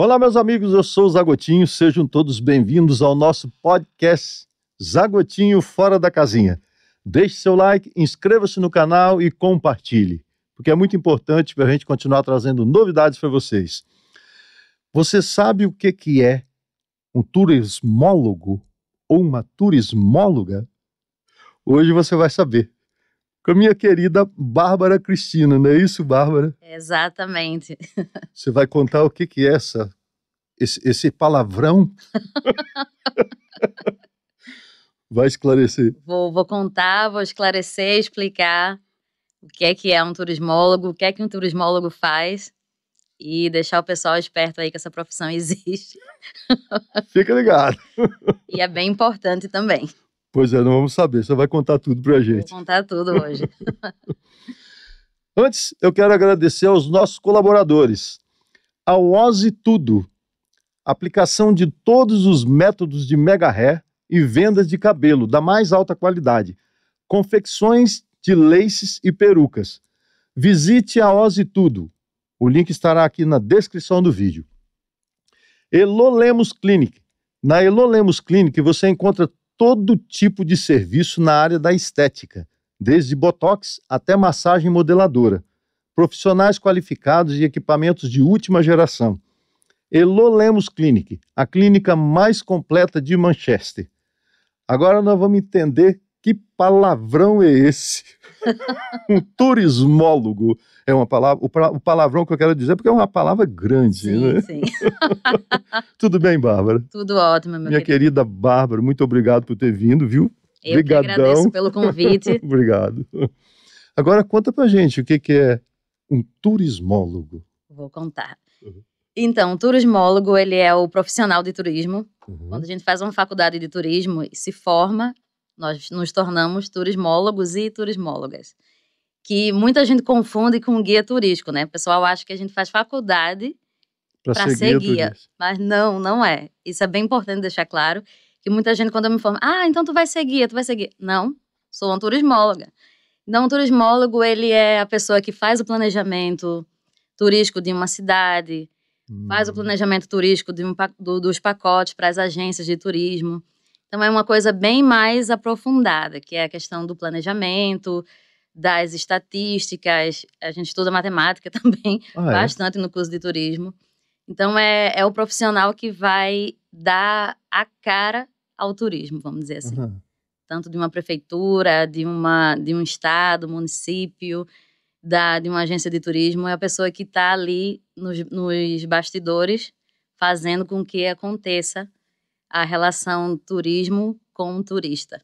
Olá, meus amigos, eu sou o Zagotinho, sejam todos bem-vindos ao nosso podcast Zagotinho Fora da Casinha. Deixe seu like, inscreva-se no canal e compartilhe, porque é muito importante para a gente continuar trazendo novidades para vocês. Você sabe o que é um turismólogo ou uma turismóloga? Hoje você vai saber. Com a minha querida Bárbara Cristina, não é isso, Bárbara? Exatamente. Você vai contar o que é esse palavrão? Vai esclarecer. Vou contar, vou esclarecer, explicar o que é um turismólogo, o que um turismólogo faz e deixar o pessoal esperto aí que essa profissão existe. Fica ligado. E é bem importante também. Pois é, não vamos saber, você vai contar tudo pra gente. Vou contar tudo hoje. Antes, eu quero agradecer aos nossos colaboradores. A Oze Tudo, aplicação de todos os métodos de mega hair e vendas de cabelo da mais alta qualidade. Confecções de laces e perucas. Visite a Oze Tudo. O link estará aqui na descrição do vídeo. Elo Lemos Clinic. Na Elo Lemos Clinic você encontra todo tipo de serviço na área da estética, desde botox até massagem modeladora. Profissionais qualificados e equipamentos de última geração. Elo Lemos Clinic, a clínica mais completa de Manchester. Agora nós vamos entender que palavrão é esse. Um turismólogo é uma palavra, o palavrão que eu quero dizer, porque é uma palavra grande, Sim, né? sim. Tudo bem, Bárbara? Tudo ótimo, meu Minha querida Bárbara, muito obrigado por ter vindo, viu? Eu que agradeço pelo convite. Obrigado. Agora conta pra gente o que é um turismólogo. Vou contar. Então, o turismólogo, ele é o profissional de turismo. Quando a gente faz uma faculdade de turismo e se forma, nós nos tornamos turismólogos e turismólogas. Que muita gente confunde com guia turístico, né? O pessoal acha que a gente faz faculdade para ser guia. Mas não é. Isso é bem importante deixar claro. Que muita gente, quando eu me formo, então tu vai ser guia, tu vai ser guia. Não, sou uma turismóloga. Então, o turismólogo, ele é a pessoa que faz o planejamento turístico de uma cidade, faz o planejamento turístico dos pacotes para as agências de turismo. Então, é uma coisa bem mais aprofundada, que é a questão do planejamento, das estatísticas. A gente estuda matemática também, bastante no curso de turismo. Então, é o profissional que vai dar a cara ao turismo, vamos dizer assim. Tanto de uma prefeitura, de um estado, município, de uma agência de turismo. É a pessoa que está ali nos bastidores, fazendo com que aconteça a relação turismo com o turista.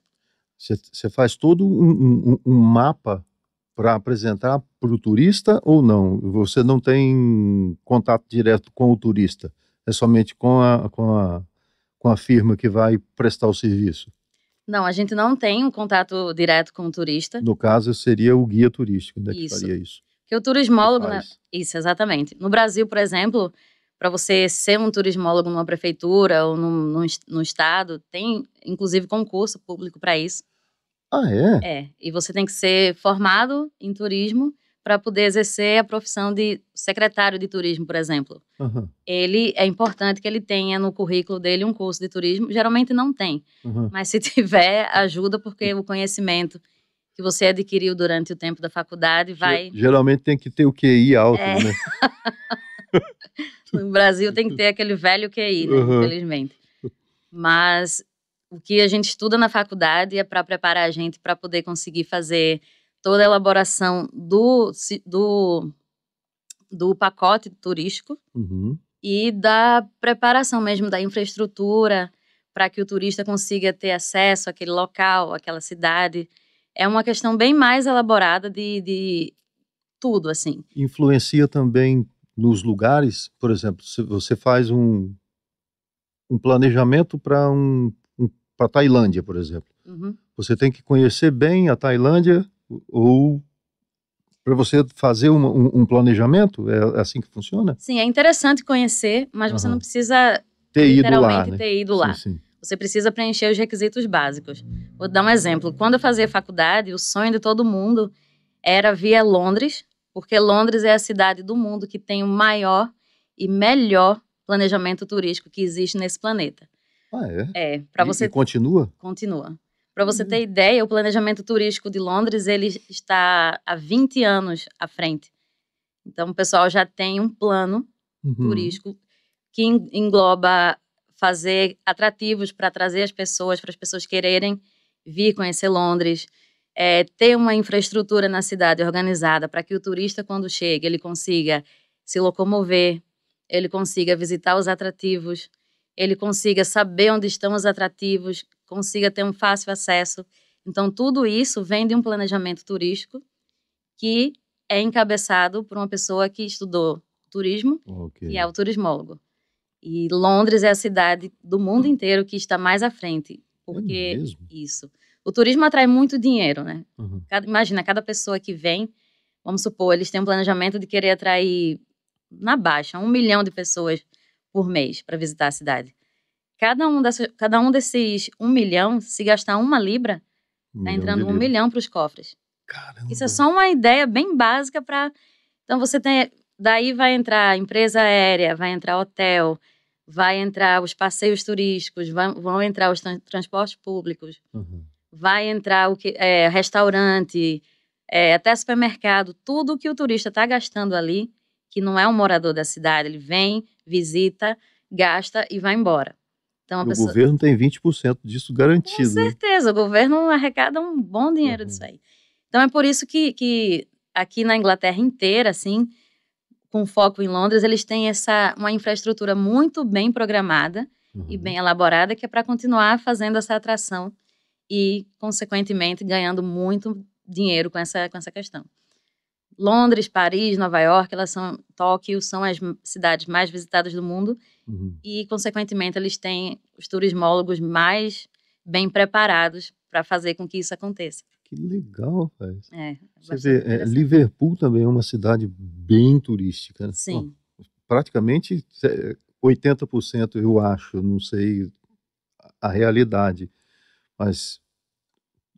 Você faz todo um mapa para apresentar para o turista ou não? Você não tem contato direto com o turista? É somente com a firma que vai prestar o serviço? Não, a gente não tem um contato direto com o turista. No caso, seria o guia turístico, né, que faria isso. Porque o turismólogo, né? Isso, exatamente. No Brasil, por exemplo, para você ser um turismólogo numa prefeitura ou no estado, tem inclusive concurso público para isso. Ah, é? É, e você tem que ser formado em turismo para poder exercer a profissão de secretário de turismo, por exemplo. É importante que ele tenha no currículo dele um curso de turismo. Geralmente não tem, mas se tiver, ajuda, porque o conhecimento que você adquiriu durante o tempo da faculdade vai... Geralmente tem que ter o QI alto, né? No Brasil tem que ter aquele velho QI, né? Infelizmente. Mas o que a gente estuda na faculdade é para preparar a gente para poder conseguir fazer toda a elaboração do pacote turístico e da preparação mesmo da infraestrutura para que o turista consiga ter acesso àquele local, àquela cidade. É uma questão bem mais elaborada de tudo, assim. Influencia também nos lugares, por exemplo, se você faz um planejamento para para Tailândia, por exemplo. Você tem que conhecer bem a Tailândia ou para você fazer um planejamento? É assim que funciona? Sim, é interessante conhecer, mas você não precisa ter ido lá. Sim. Você precisa preencher os requisitos básicos. Vou dar um exemplo. Quando eu fazia faculdade, o sonho de todo mundo era vir a Londres, porque Londres é a cidade do mundo que tem o maior e melhor planejamento turístico que existe nesse planeta. Ah, é? Para você... E continua? Continua. Para você ter ideia, o planejamento turístico de Londres, ele está há 20 anos à frente. Então, o pessoal já tem um plano turístico que engloba fazer atrativos para trazer as pessoas, para as pessoas quererem vir conhecer Londres, ter uma infraestrutura na cidade organizada para que o turista, quando chega, ele consiga se locomover, ele consiga visitar os atrativos, ele consiga saber onde estão os atrativos, consiga ter um fácil acesso. Então, tudo isso vem de um planejamento turístico que é encabeçado por uma pessoa que estudou turismo, que é o turismólogo. E Londres é a cidade do mundo inteiro que está mais à frente. Porque isso. O turismo atrai muito dinheiro, né? Imagina, cada pessoa que vem, vamos supor, eles têm um planejamento de querer atrair, na baixa, 1 milhão de pessoas por mês para visitar a cidade. Cada um desses 1 milhão, se gastar 1 libra, está entrando 1 milhão para os cofres. Caramba. Isso é só uma ideia bem básica para... Então, você tem... Daí vai entrar empresa aérea, vai entrar hotel, vai entrar os passeios turísticos, vão entrar os transportes públicos, vai entrar restaurante, até supermercado, tudo que o turista está gastando ali, que não é um morador da cidade, ele vem, visita, gasta e vai embora. Então, o governo tem 20% disso garantido. Com certeza, o governo arrecada um bom dinheiro disso aí. Então, é por isso que aqui na Inglaterra inteira, assim, com foco em Londres, eles têm uma infraestrutura muito bem programada e bem elaborada, que é para continuar fazendo essa atração e, consequentemente, ganhando muito dinheiro com essa questão. Londres, Paris, Nova York, Tóquio são as cidades mais visitadas do mundo e, consequentemente, eles têm os turismólogos mais bem preparados para fazer com que isso aconteça. Que legal, rapaz. Você vê, Liverpool também é uma cidade bem turística. Sim. Praticamente 80%, eu acho, não sei a realidade, mas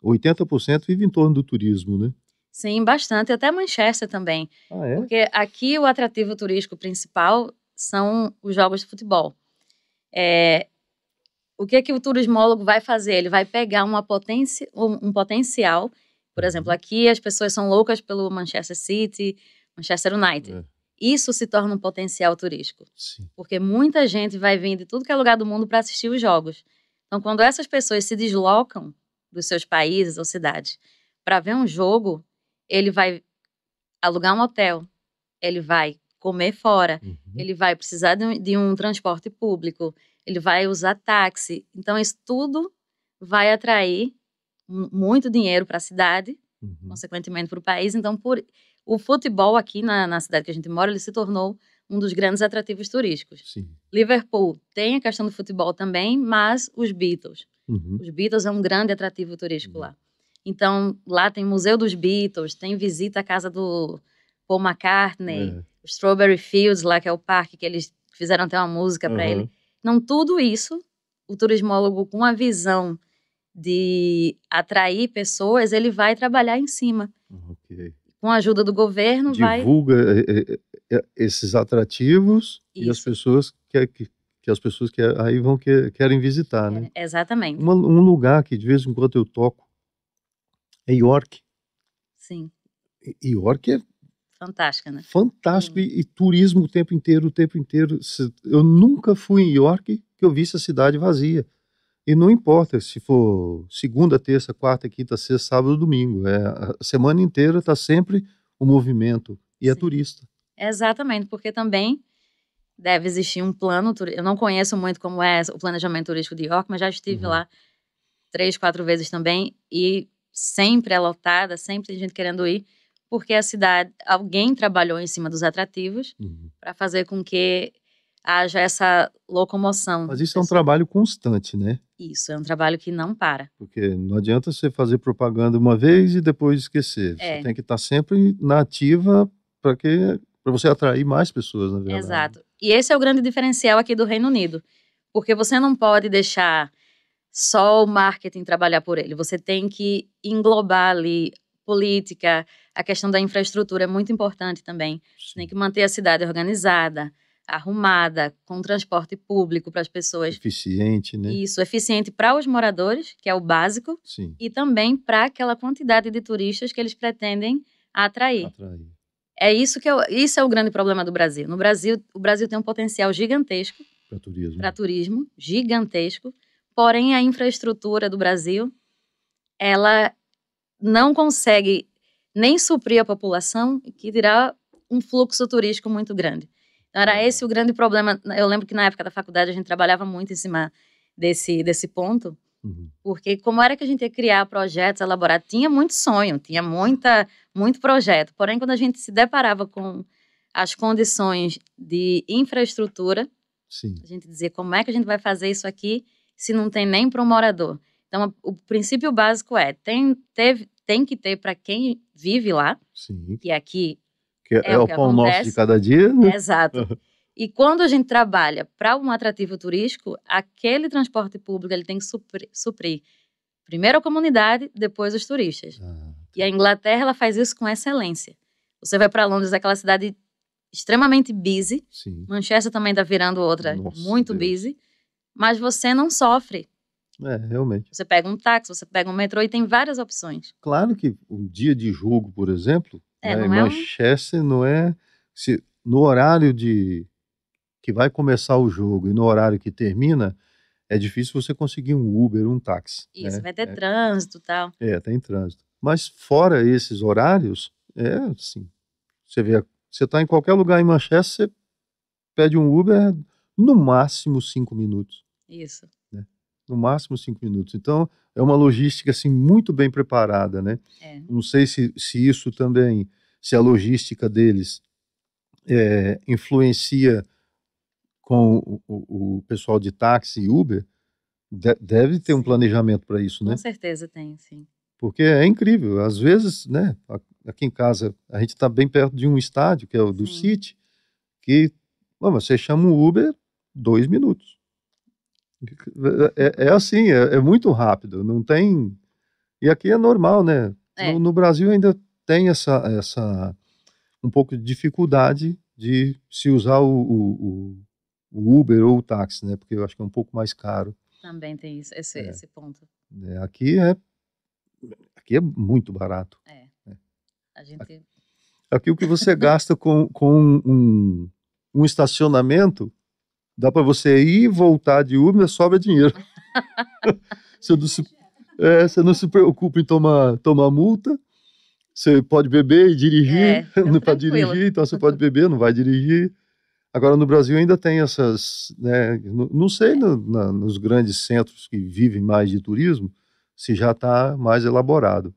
80% vive em torno do turismo, né? Sim, bastante. Até Manchester também. Ah, é? Porque aqui o atrativo turístico principal são os jogos de futebol. O que o turismólogo vai fazer? Ele vai pegar um potencial. Por exemplo, aqui as pessoas são loucas pelo Manchester City, Manchester United. Isso se torna um potencial turístico. Sim. Porque muita gente vai vir de tudo que é lugar do mundo para assistir os jogos. Então, quando essas pessoas se deslocam dos seus países ou cidades para ver um jogo, ele vai alugar um hotel, ele vai comer fora, ele vai precisar de um transporte público, ele vai usar táxi. Então, isso tudo vai atrair muito dinheiro para a cidade, consequentemente para o país. Então, o futebol aqui na cidade que a gente mora, ele se tornou um dos grandes atrativos turísticos. Sim. Liverpool tem a questão do futebol também, mas os Beatles. Os Beatles é um grande atrativo turístico lá. Então, lá tem Museu dos Beatles, tem visita à casa do Paul McCartney, o Strawberry Fields, lá que é o parque que eles fizeram até uma música para ele. Então, tudo isso, o turismólogo com a visão de atrair pessoas, ele vai trabalhar em cima. Com a ajuda do governo, divulga esses atrativos e as pessoas que as pessoas que aí querem visitar, né? Exatamente. Um lugar que de vez em quando eu toco é York. Sim. York é fantástica, né? Fantástico. E turismo o tempo inteiro, o tempo inteiro. Eu nunca fui em York que eu visse a cidade vazia. E não importa se for segunda, terça, quarta, quinta, sexta, sábado, domingo. A semana inteira está sempre o movimento. E é turista. Exatamente, porque também deve existir um plano. Eu não conheço muito como é o planejamento turístico de York, mas já estive lá 3, 4 vezes também. E sempre é lotada, sempre tem gente querendo ir, porque a cidade, alguém trabalhou em cima dos atrativos para fazer com que haja essa locomoção. Mas isso é um trabalho constante, né? Isso, é um trabalho que não para. Porque não adianta você fazer propaganda uma vez e depois esquecer. Você tem que estar sempre na ativa para você atrair mais pessoas, na verdade. Exato. E esse é o grande diferencial aqui do Reino Unido. Porque você não pode deixar só o marketing trabalhar por ele. Você tem que englobar ali política, a questão da infraestrutura é muito importante também. Você tem que manter a cidade organizada, arrumada, com transporte público para as pessoas. Eficiente, né? Isso, eficiente para os moradores, que é o básico, Sim. e também para aquela quantidade de turistas que eles pretendem atrair. É isso isso é o grande problema do Brasil. No Brasil, o Brasil tem um potencial gigantesco para turismo, gigantesco, porém a infraestrutura do Brasil, ela não consegue nem suprir a população, que dirá um fluxo turístico muito grande. Então, era esse o grande problema. Eu lembro que na época da faculdade a gente trabalhava muito em cima desse ponto, porque como era que a gente ia criar projetos, elaborar? Tinha muito sonho, tinha muito projeto, porém quando a gente se deparava com as condições de infraestrutura, sim, a gente dizia, como é que a gente vai fazer isso aqui se não tem nem para um morador? Então, o princípio básico é, tem que ter para quem vive lá, sim, que aqui que é o pão nosso de cada dia, né? Exato. E quando a gente trabalha para um atrativo turístico, aquele transporte público ele tem que suprir primeiro a comunidade, depois os turistas. E a Inglaterra ela faz isso com excelência. Você vai para Londres, aquela cidade extremamente busy. Sim. Manchester também está virando outra muito busy, mas você não sofre. Realmente. Você pega um táxi, você pega um metrô e tem várias opções. Claro que um dia de jogo, por exemplo, em Manchester não é... no horário que vai começar o jogo e no horário que termina, é difícil você conseguir um Uber, um táxi. Isso, vai ter trânsito e tal. Tem trânsito. Mas fora esses horários, assim, você está em qualquer lugar em Manchester, você pede um Uber, no máximo 5 minutos. Isso. No máximo 5 minutos. Então, é uma logística, assim, muito bem preparada, né? Não sei se isso também, se a logística deles influencia com o pessoal de táxi e Uber, deve ter um planejamento para isso, né? Com certeza tem, sim. Porque é incrível. Às vezes, né, aqui em casa, a gente está bem perto de um estádio, que é o do City, que você chama um Uber 2 minutos. Assim, é muito rápido, não tem... E aqui é normal, né? No Brasil ainda tem um pouco de dificuldade de se usar o Uber ou o táxi, né? Porque eu acho que é um pouco mais caro. Também tem esse ponto. Aqui é muito barato. A gente... Aqui o que você gasta com um estacionamento, dá para você ir e voltar de Uber, sobra dinheiro. Você não se preocupa em tomar multa. Você pode beber e dirigir, não pode dirigir, então você pode beber, não vai dirigir. Agora, no Brasil ainda tem essas, né, não sei nos grandes centros que vivem mais de turismo, se já está mais elaborado.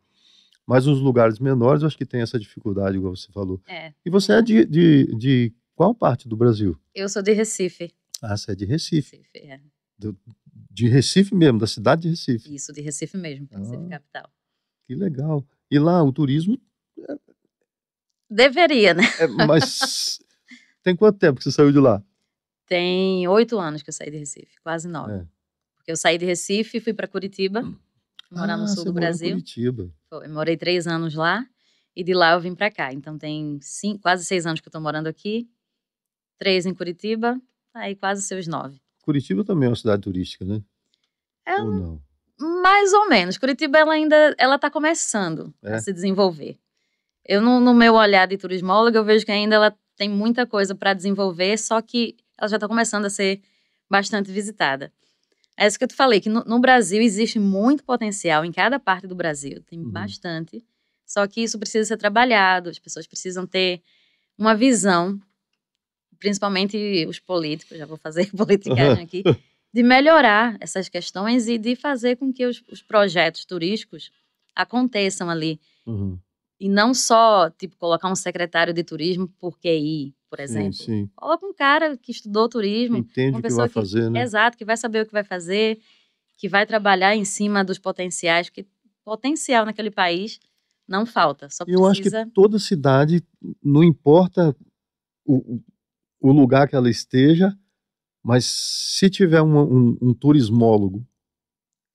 Mas nos lugares menores, eu acho que tem essa dificuldade, igual você falou. E você é de qual parte do Brasil? Eu sou de Recife. Ah, você é de Recife. De Recife mesmo, da cidade de Recife. Isso, de Recife mesmo, Recife capital. Que legal. E lá o turismo... Deveria, né? Mas tem quanto tempo que você saiu de lá? Tem 8 anos que eu saí de Recife, quase 9. Porque eu saí de Recife e fui para Curitiba, morar no sul do Brasil. Curitiba. Eu morei 3 anos lá e de lá eu vim para cá. Então tem quase 6 anos que eu tô morando aqui, 3 em Curitiba, aí quase seus 9. Curitiba também é uma cidade turística, né? Ou não? Mais ou menos. Curitiba ela está começando a se desenvolver. Eu, no meu olhar de turismóloga, eu vejo que ainda ela tem muita coisa para desenvolver, só que ela já está começando a ser bastante visitada. É isso que eu te falei, que no Brasil existe muito potencial, em cada parte do Brasil, tem bastante, só que isso precisa ser trabalhado, as pessoas precisam ter uma visão, principalmente os políticos, já vou fazer politicagem aqui, de melhorar essas questões e de fazer com que os projetos turísticos aconteçam ali. E não só, tipo, colocar um secretário de turismo por QI, por exemplo. Sim. Coloca um cara que estudou turismo. Entende uma o que pessoa vai fazer, né? Exato, que vai saber o que vai fazer, que vai trabalhar em cima dos potenciais, que potencial naquele país não falta, só precisa... Eu acho que toda cidade, não importa o lugar que ela esteja, mas se tiver um turismólogo,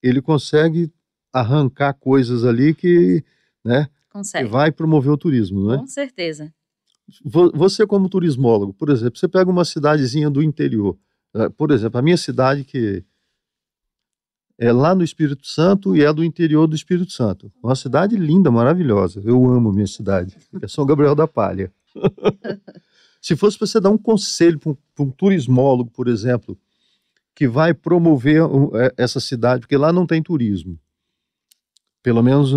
ele consegue arrancar coisas ali que, né, consegue. Que vai promover o turismo, não é? Com certeza. Você como turismólogo, por exemplo, você pega uma cidadezinha do interior, por exemplo, a minha cidade que é lá no Espírito Santo e é do interior do Espírito Santo. Uma cidade linda, maravilhosa. Eu amo minha cidade. É São Gabriel da Palha. Se fosse para você dar um conselho para um turismólogo, por exemplo, que vai promover essa cidade, porque lá não tem turismo. Pelo menos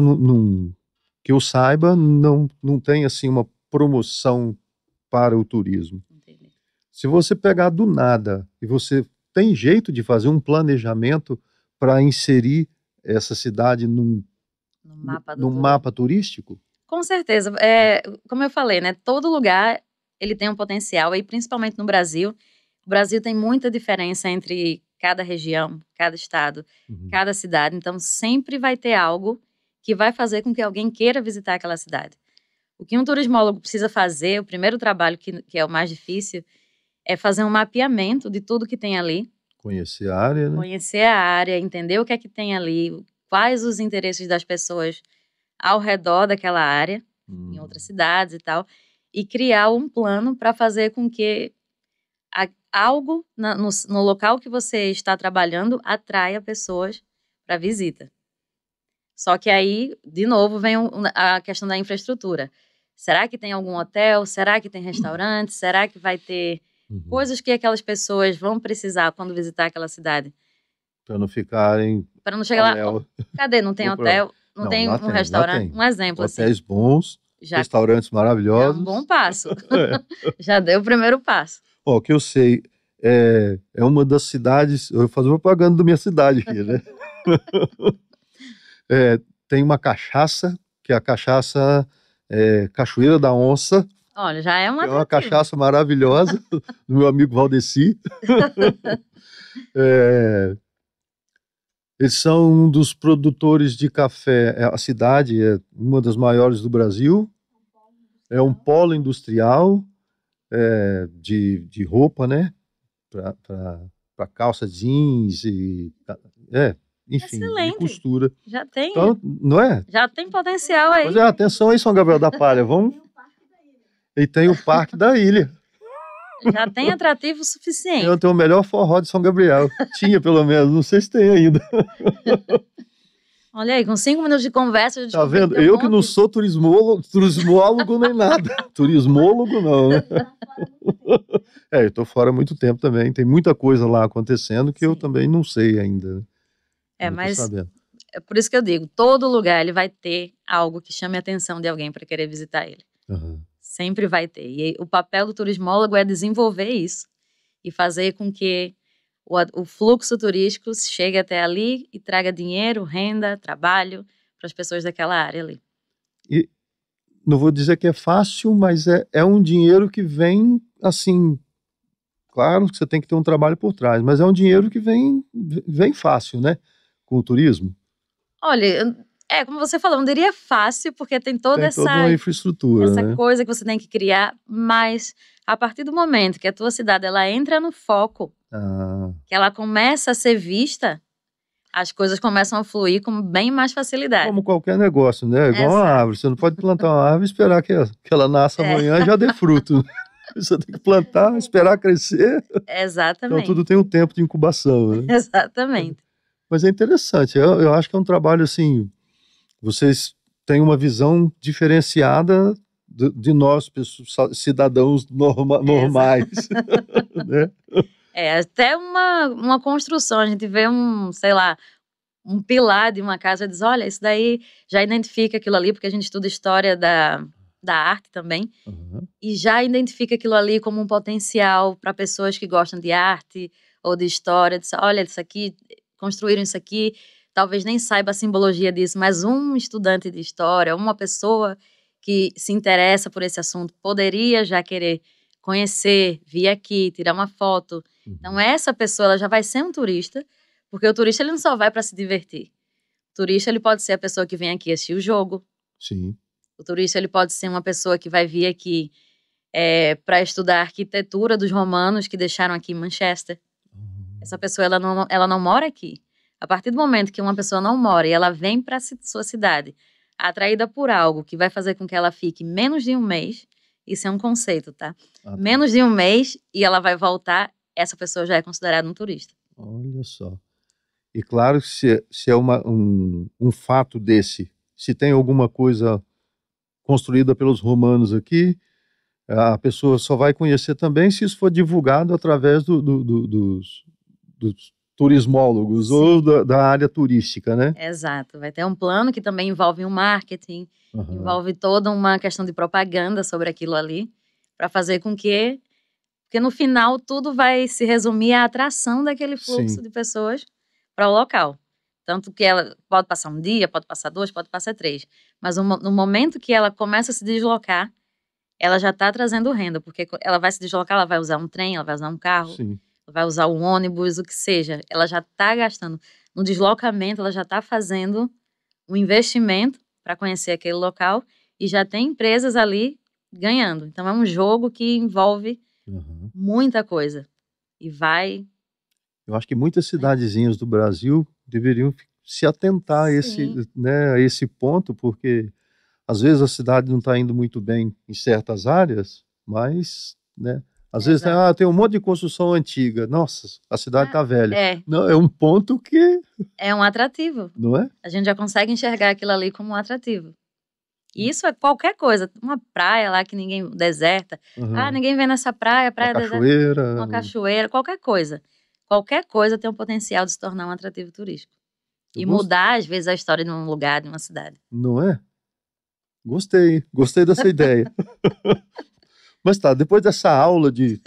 que eu saiba, não tem assim uma promoção para o turismo. Entendi. Se você pegar do nada e você tem jeito de fazer um planejamento para inserir essa cidade No mapa do num turismo. mapa turístico? Com certeza. Como eu falei, né? Todo lugar ele tem um potencial, e principalmente no Brasil. O Brasil tem muita diferença entre cada região, cada estado, cada cidade. Então, sempre vai ter algo que vai fazer com que alguém queira visitar aquela cidade. O que um turismólogo precisa fazer, o primeiro trabalho, que é o mais difícil, é fazer um mapeamento de tudo que tem ali. Conhecer a área, né? Conhecer a área, entender o que é que tem ali, quais os interesses das pessoas ao redor daquela área, em outras cidades e tal, e criar um plano para fazer com que algo no local que você está trabalhando atraia pessoas para visita. Só que aí, de novo, vem a questão da infraestrutura. Será que tem algum hotel? Será que tem restaurante? Será que vai ter coisas que aquelas pessoas vão precisar quando visitar aquela cidade? Para não ficarem... Para não chegar lá, cadê? Não tem hotel? Não tem um restaurante? Um exemplo assim. Hotéis bons, restaurantes maravilhosos. É um bom passo. Já deu o primeiro passo. O que eu sei, é uma das cidades... Eu vou fazer propaganda da minha cidade aqui, né? Tem uma cachaça, que é a cachaça Cachoeira da Onça. Olha, já é uma cachaça maravilhosa, do meu amigo Valdeci. Eles são um dos produtores de café. A cidade é uma das maiores do Brasil. É um polo industrial de roupa, né? Para calça jeans e... enfim, excelente. De costura. Já tem. Então, não é? Já tem potencial aí. Pois atenção aí, São Gabriel da Palha. Vamos... E tem o Parque da Ilha. Já tem atrativo suficiente. Eu tenho o melhor forró de São Gabriel. Tinha, pelo menos. Não sei se tem ainda. Olha aí, com 5 minutos de conversa... Tá vendo? Eu que não sou turismólogo nem nada. Turismólogo não, né? Eu tô fora há muito tempo também. Tem muita coisa lá acontecendo que eu também não sei ainda. Mas é por isso que eu digo, todo lugar ele vai ter algo que chame a atenção de alguém para querer visitar ele. Sempre vai ter. E o papel do turismólogo é desenvolver isso e fazer com que o fluxo turístico chegue até ali e traga dinheiro, renda, trabalho para as pessoas daquela área ali. E não vou dizer que é fácil, mas é um dinheiro que vem assim... Claro que você tem que ter um trabalho por trás, mas é um dinheiro que vem fácil, né? Com o turismo. Olha, como você falou, não diria fácil, porque tem toda uma infraestrutura, essa coisa que você tem que criar, mas a partir do momento que a tua cidade ela entra no foco, que ela começa a ser vista, as coisas começam a fluir com bem mais facilidade. Como qualquer negócio, né? Igual uma árvore, você não pode plantar uma árvore e esperar que ela nasça amanhã e já dê fruto. Você tem que plantar, esperar crescer. Exatamente. Então tudo tem um tempo de incubação, né? Exatamente. Mas é interessante, eu acho que é um trabalho assim, vocês têm uma visão diferenciada de nós, cidadãos normais. Né? Até uma construção, a gente vê sei lá, um pilar de uma casa e diz, olha, isso daí já identifica aquilo ali, porque a gente estuda história da arte também, e já identifica aquilo ali como um potencial para pessoas que gostam de arte ou de história, diz, olha, isso aqui, construíram isso aqui, talvez nem saiba a simbologia disso, mas um estudante de história, uma pessoa que se interessa por esse assunto, poderia já querer conhecer, vir aqui, tirar uma foto. Então essa pessoa ela já vai ser um turista, porque o turista ele não só vai para se divertir. O turista ele pode ser a pessoa que vem aqui assistir o jogo. Sim. O turista ele pode ser uma pessoa que vai vir aqui para estudar a arquitetura dos romanos que deixaram aqui em Manchester. Essa pessoa ela não mora aqui. A partir do momento que uma pessoa não mora e ela vem para sua cidade, atraída por algo que vai fazer com que ela fique menos de um mês, Isso é um conceito, tá? Ah, tá. Menos de um mês e ela vai voltar, essa pessoa já é considerada um turista. Olha só. E claro, se é um fato desse, se tem alguma coisa construída pelos romanos aqui, a pessoa só vai conhecer também se isso for divulgado através dos turismólogos ou Sim. da área turística, né? Exato. Vai ter um plano que também envolve um marketing, Aham. envolve toda uma questão de propaganda sobre aquilo ali, para fazer com que... Porque no final tudo vai se resumir à atração daquele fluxo Sim. de pessoas para o local. Tanto que ela pode passar um dia, pode passar 2, pode passar 3. Mas no momento que ela começa a se deslocar, ela já está trazendo renda, porque ela vai se deslocar, ela vai usar um trem, ela vai usar um carro, Sim. vai usar um ônibus, o que seja. Ela já está gastando. No deslocamento, ela já está fazendo um investimento para conhecer aquele local e já tem empresas ali ganhando. Então, é um jogo que envolve Uhum. muita coisa. E vai... Eu acho que muitas cidadezinhas do Brasil deveriam se atentar a esse, né, a esse ponto, porque às vezes a cidade não está indo muito bem em certas áreas, mas, né, às vezes tem um monte de construção antiga. Nossa, a cidade está velha. Não, é um ponto que... É um atrativo. Não é? A gente já consegue enxergar aquilo ali como um atrativo. E isso é qualquer coisa. Uma praia lá que ninguém... Deserta. Uhum. Ninguém vem nessa praia Uma deserta. cachoeira. Uma cachoeira, qualquer coisa. Qualquer coisa tem o potencial de se tornar um atrativo turístico. E mudar, às vezes, a história de um lugar, de uma cidade. Não é? Gostei dessa ideia. Mas tá, depois dessa aula de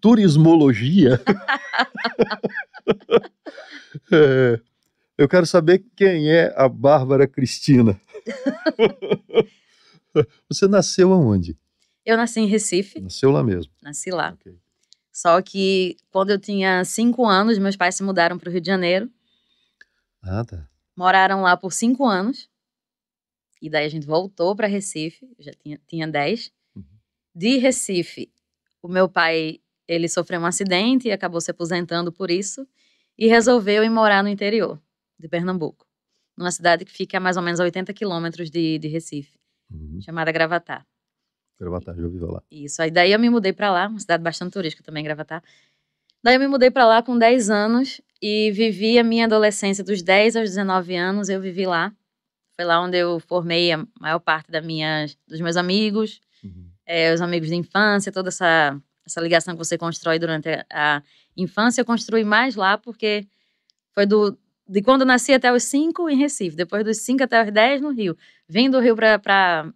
turismologia, eu quero saber quem é a Bárbara Cristina. Você nasceu aonde? Eu nasci em Recife. Nasceu lá mesmo? Nasci lá. Okay. Só que quando eu tinha 5 anos, meus pais se mudaram para o Rio de Janeiro. Ah, tá. Moraram lá por 5 anos. E daí a gente voltou para Recife. Eu já tinha 10. Uhum. De Recife, o meu pai, ele sofreu um acidente e acabou se aposentando por isso. E resolveu ir morar no interior de Pernambuco. Numa cidade que fica a mais ou menos a 80 quilômetros de Recife. Uhum. Chamada Gravatá. Gravatá, já ouvi falar. Isso, aí daí eu me mudei pra lá, uma cidade bastante turística também, Gravatá. Daí eu me mudei pra lá com 10 anos e vivi a minha adolescência dos 10 aos 19 anos, eu vivi lá. Foi lá onde eu formei a maior parte dos meus amigos, uhum. Os amigos de infância, toda essa ligação que você constrói durante a infância, eu construí mais lá porque foi de quando eu nasci até os 5 em Recife, depois dos 5 até os 10 no Rio. Vim do Rio pra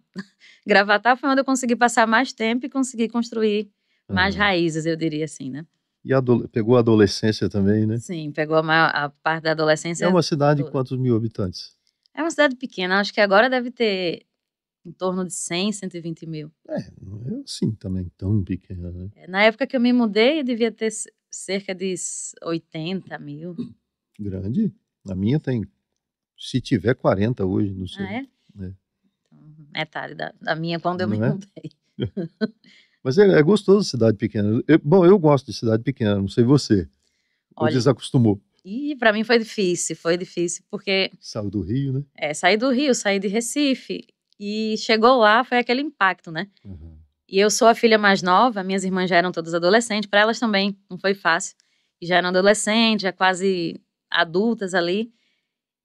Gravatá foi onde eu consegui passar mais tempo e consegui construir mais raízes, eu diria assim, né? E pegou a adolescência também, né? Sim, pegou a parte da adolescência. É uma cidade de quantos mil habitantes? É uma cidade pequena, acho que agora deve ter em torno de 100, 120 mil. Não é assim também tão pequena, né? Na época que eu me mudei, devia ter cerca de 80 mil. Grande? A minha tem, se tiver 40 hoje, não sei. Ah, é? Metade da minha quando eu me mudei. Mas é gostoso cidade pequena. Eu gosto de cidade pequena, não sei você. Ou desacostumou? E para mim foi difícil porque... Saiu do Rio, né? Saí do Rio, saí de Recife. E chegou lá, foi aquele impacto, né? Uhum. E eu sou a filha mais nova, minhas irmãs já eram todas adolescentes, para elas também não foi fácil. E já eram adolescentes, já quase adultas ali.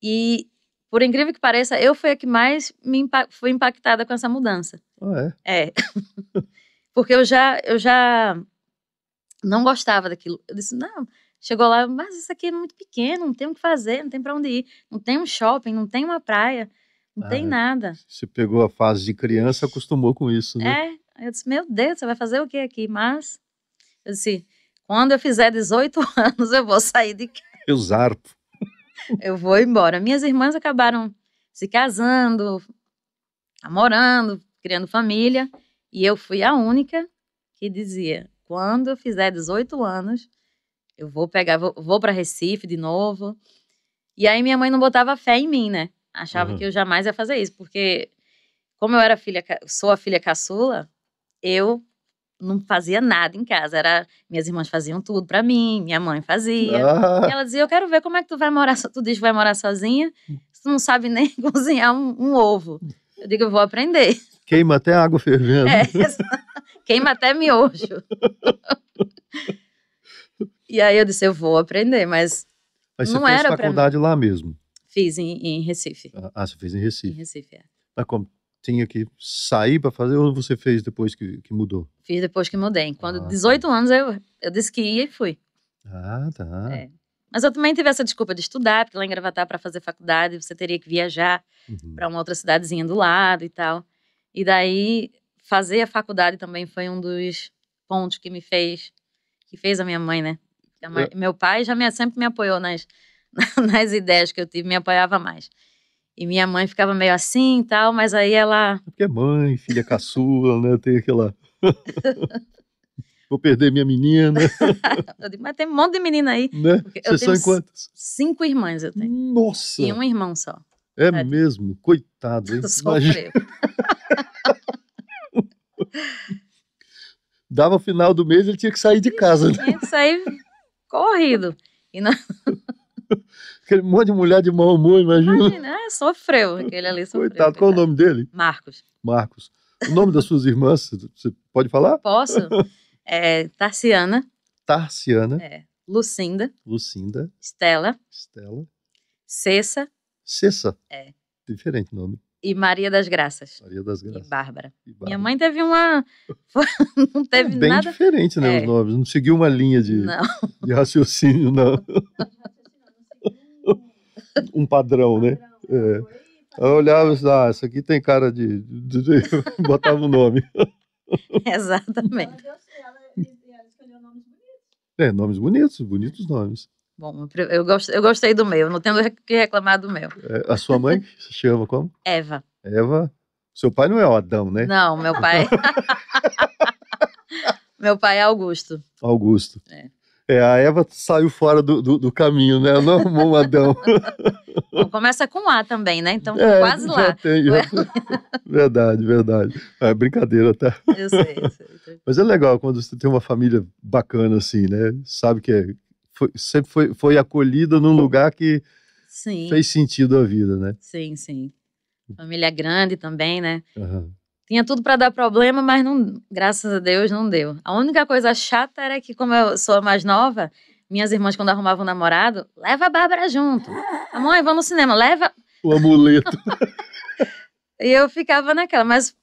E... por incrível que pareça, eu fui a que mais fui impactada com essa mudança. Ah, é? É. Porque eu já não gostava daquilo. Eu disse, não, chegou lá, mas isso aqui é muito pequeno, não tem o que fazer, não tem para onde ir. Não tem um shopping, não tem uma praia, não tem nada. Você pegou a fase de criança, acostumou com isso, né? Eu disse, meu Deus, você vai fazer o que aqui? Mas, eu disse, quando eu fizer 18 anos, eu vou sair de casa. Eu zarpo. Eu vou embora. Minhas irmãs acabaram se casando, namorando, criando família. E eu fui a única que dizia, quando eu fizer 18 anos, eu vou para Recife de novo. E aí minha mãe não botava fé em mim, né? Achava que eu jamais ia fazer isso. Porque como eu era sou a filha caçula, eu não fazia nada em casa. Minhas irmãs faziam tudo pra mim, minha mãe fazia. E ela dizia, eu quero ver como é que tu vai morar, tu diz que vai morar sozinha, tu não sabe nem cozinhar um ovo. Eu digo, eu vou aprender. Queima até água fervendo. Queima até miojo. E aí eu disse, eu vou aprender, mas Mas não você fez era faculdade lá mesmo? Fiz em Recife. Ah, você fez em Recife. Em Recife, é. Mas como? Tinha que sair para fazer ou você fez depois que mudou? Fiz depois que mudei. Quando 18 tá. anos eu disse que ia e fui. Ah, tá. É. Mas eu também tive essa desculpa de estudar, porque lá em Gravatá, para fazer faculdade, você teria que viajar para uma outra cidadezinha do lado e tal. E daí, fazer a faculdade também foi um dos pontos que fez a minha mãe, né? Meu pai já sempre me apoiou nas ideias que eu tive, me apoiava mais. E minha mãe ficava meio assim e tal, mas aí ela... Porque é mãe, filha caçula, né? Tem aquela... Vou perder minha menina. Eu digo, mas tem um monte de menina aí. Né? Vocês são em quantas? 5 irmãs eu tenho. Nossa! E um irmão só. É mesmo? Coitado, hein? Sofreu. Dava o final do mês, ele tinha que sair de casa. Né? Tinha que sair corrido. E não... Aquele monte de mulher de mau humor, imagina. Sofreu. Aquele ali sofreu. Coitado. Qual o nome dele? Marcos. Marcos. O nome das suas irmãs, você pode falar? Posso? Tarciana. Tarciana. Lucinda. Lucinda. Estela. Cessa. Cessa? É. Diferente nome. E Maria das Graças. Maria das Graças. E Bárbara. Minha mãe teve uma... Não teve bem nada... diferente, né, os nomes. Não seguiu uma linha de raciocínio, não. Um padrão, né? Eu olhava e disse, isso aqui tem cara de... Botava o nome. Exatamente. Ela escolheu nomes bonitos. Nomes bonitos nomes. Bom, eu gostei do meu, não tenho o que reclamar do meu. A sua mãe se chama como? Eva. Eva. Seu pai não é o Adão, né? Não, meu pai... Meu pai é Augusto. Augusto. A Eva saiu fora do caminho, né? Ela não arrumou um Adão. Bom, começa com A também, né? Então, quase lá. Já tem. Verdade. É brincadeira, tá? Eu sei. Mas é legal quando você tem uma família bacana assim, né? Sabe que sempre foi acolhida num lugar que fez sentido a vida, né? Sim. Família grande também, né? Uhum. Tinha tudo para dar problema, mas não, graças a Deus não deu. A única coisa chata era que, como eu sou a mais nova, minhas irmãs, quando arrumavam um namorado, leva a Bárbara junto. A mãe, vamos no cinema, leva... O amuleto. E eu ficava naquela, mas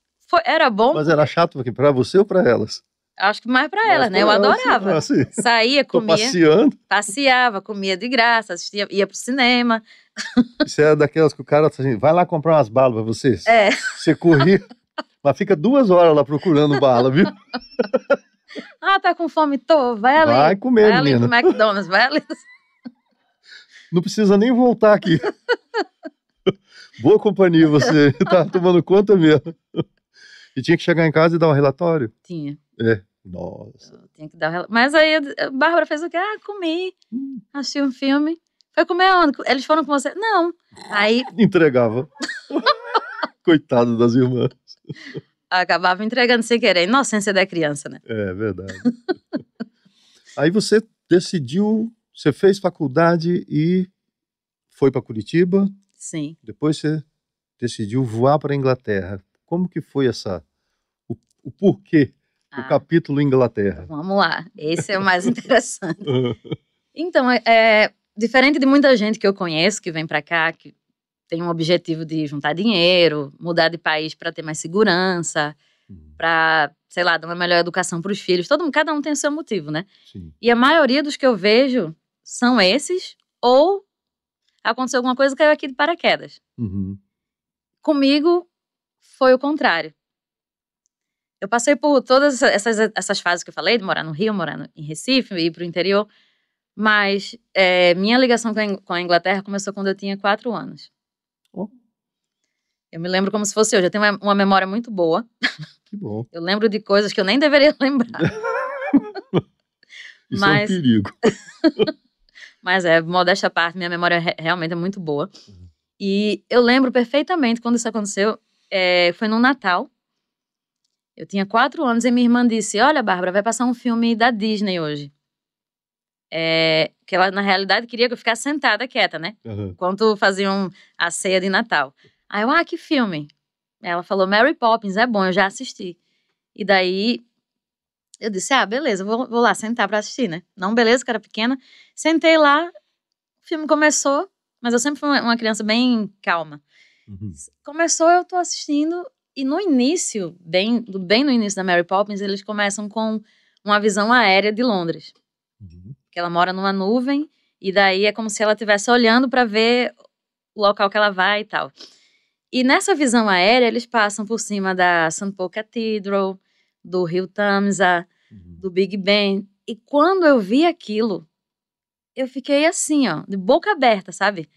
era bom. Mas era chato para você ou para elas? Acho que mais para elas, né? Eu adorava. Saía, comia. Passeando. Passeava, comia de graça, assistia, ia pro cinema. Isso é daquelas que o cara assim, vai lá comprar umas balas para vocês. Você corria... Mas fica 2 horas lá procurando bala, viu? Tá com fome? Tô, vai ali. Vai comer, vai menina. Vai ali pro McDonald's, vai ali. Não precisa nem voltar aqui. Boa companhia, você tá tomando conta mesmo. E tinha que chegar em casa e dar um relatório? Tinha. Nossa. Tinha que dar um relatório. Mas aí a Bárbara fez o quê? Comi. Assisti um filme. Foi comer onde? Eles foram com você? Não. Aí... Entregava. Coitado das irmãs. Acabava entregando sem querer. Inocência da criança, né? É verdade. Aí você decidiu, você fez faculdade e foi para Curitiba. Sim. Depois você decidiu voar para a Inglaterra. Como que foi o porquê do capítulo Inglaterra? Vamos lá. Esse é o mais interessante. Então, diferente de muita gente que eu conheço que vem para cá, que tem um objetivo de juntar dinheiro, mudar de país para ter mais segurança, para, sei lá, dar uma melhor educação para os filhos. Cada um tem o seu motivo, né? Sim. E a maioria dos que eu vejo são esses, ou aconteceu alguma coisa e caiu aqui de paraquedas. Uhum. Comigo foi o contrário. Eu passei por todas essas fases que eu falei, de morar no Rio, morar em Recife, ir para o interior, mas minha ligação com a Inglaterra começou quando eu tinha 4 anos. Eu me lembro como se fosse hoje. Eu tenho uma memória muito boa. Que bom. Eu lembro de coisas que eu nem deveria lembrar. Isso é um perigo. Mas modéstia à parte, minha memória realmente é muito boa. E eu lembro perfeitamente quando isso aconteceu. Foi no Natal. Eu tinha 4 anos e minha irmã disse, olha, Bárbara, vai passar um filme da Disney hoje. Que ela, na realidade, queria que eu ficasse sentada, quieta, né? Enquanto faziam a ceia de Natal. Aí eu, que filme? Ela falou, Mary Poppins, é bom, eu já assisti. E daí, eu disse, beleza, vou lá sentar pra assistir, né? Não, beleza, que era pequena. Sentei lá, o filme começou, mas eu sempre fui uma criança bem calma. Começou, eu tô assistindo, e no início, bem no início da Mary Poppins, eles começam com uma visão aérea de Londres. Que ela mora numa nuvem, e daí é como se ela estivesse olhando pra ver o local que ela vai e tal. E nessa visão aérea, eles passam por cima da St. Paul Cathedral, do Rio Tamisa, do Big Ben. E quando eu vi aquilo, eu fiquei assim, ó, de boca aberta, sabe?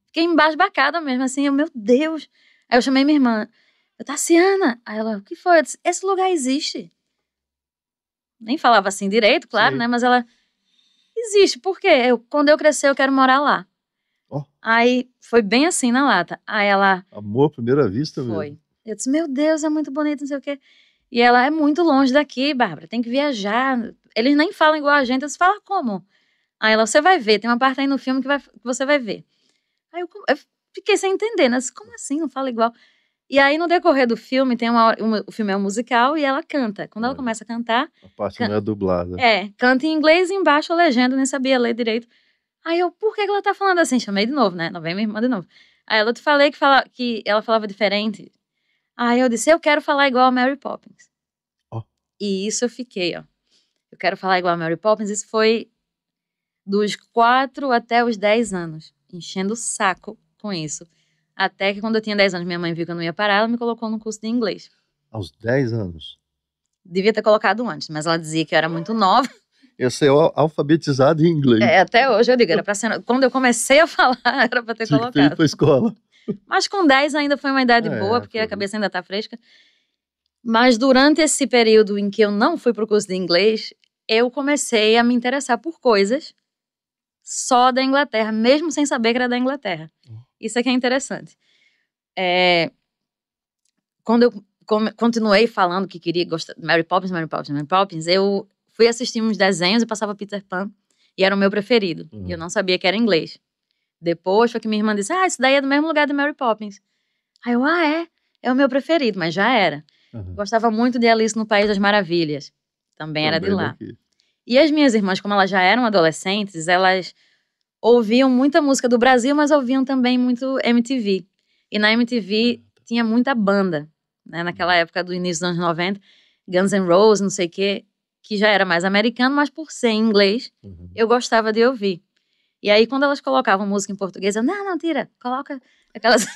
Fiquei embasbacada mesmo, assim, meu Deus. Aí eu chamei minha irmã, Tassiana. Aí ela, o que foi? Eu disse, esse lugar existe. Nem falava assim direito, claro, né? Mas ela, existe, por quê? Quando eu crescer, eu quero morar lá. Aí foi bem assim na lata. Aí ela... Amor à primeira vista foi. mesmo. Eu disse, meu Deus, é muito bonito, não sei o quê. E ela, é muito longe daqui, Bárbara, tem que viajar. Eles nem falam igual a gente. Eu disse, fala como? Aí ela, você vai ver, tem uma parte aí no filme que você vai ver. Aí eu fiquei sem entender, né? Eu disse, como assim, não fala igual? E aí no decorrer do filme, o filme é um musical e ela canta. Quando ela começa a cantar... A parte não é dublada. Canta em inglês e embaixo a legenda, nem sabia ler direito. Aí eu, por que ela tá falando assim? Chamei de novo, né? Não vem minha irmã de novo. Aí eu te falei que ela falava diferente. Aí eu disse, eu quero falar igual a Mary Poppins. E isso eu fiquei, ó. Eu quero falar igual a Mary Poppins. Isso foi dos 4 até os 10 anos. Enchendo o saco com isso. Até que quando eu tinha 10 anos, minha mãe viu que eu não ia parar, ela me colocou no curso de inglês. Aos 10 anos? Devia ter colocado antes, mas ela dizia que eu era muito nova. Eu sei alfabetizado em inglês. Até hoje eu digo, era pra ser... Quando eu comecei a falar, era pra ter colocado. Tinha que ter ido pra escola. Mas com 10 ainda foi uma idade boa, porque a cabeça ainda tá fresca. Mas durante esse período em que eu não fui pro curso de inglês, eu comecei a me interessar por coisas só da Inglaterra, mesmo sem saber que era da Inglaterra. Isso aqui é interessante. Quando eu continuei falando que queria gostar de Mary Poppins, eu fui assistir uns desenhos e passava Peter Pan, e era o meu preferido. E eu não sabia que era inglês. Depois foi que minha irmã disse, isso daí é do mesmo lugar de Mary Poppins. Aí eu, é o meu preferido, mas já era. Gostava muito de Alice no País das Maravilhas. Também era de lá. Daqui. E as minhas irmãs, como elas já eram adolescentes, elas ouviam muita música do Brasil, mas ouviam também muito MTV. E na MTV tinha muita banda, né? Naquela época do início dos anos 90, Guns N' Roses, não sei o quê, que já era mais americano, mas por ser em inglês, eu gostava de ouvir. E aí, quando elas colocavam música em português, eu, não, tira, coloca aquelas...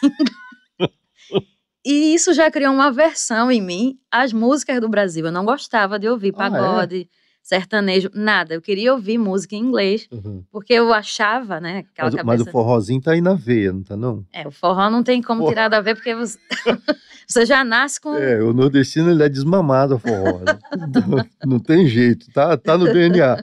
E isso já criou uma aversão em mim às músicas do Brasil. Eu não gostava de ouvir pagode, sertanejo, nada. Eu queria ouvir música em inglês, porque eu achava, né, aquela cabeça... Mas o forrozinho tá aí na veia, não tá não? O forró não tem como tirar da veia, porque você já nasce com... o nordestino, ele é desmamado a forró. Não tem jeito, tá no DNA.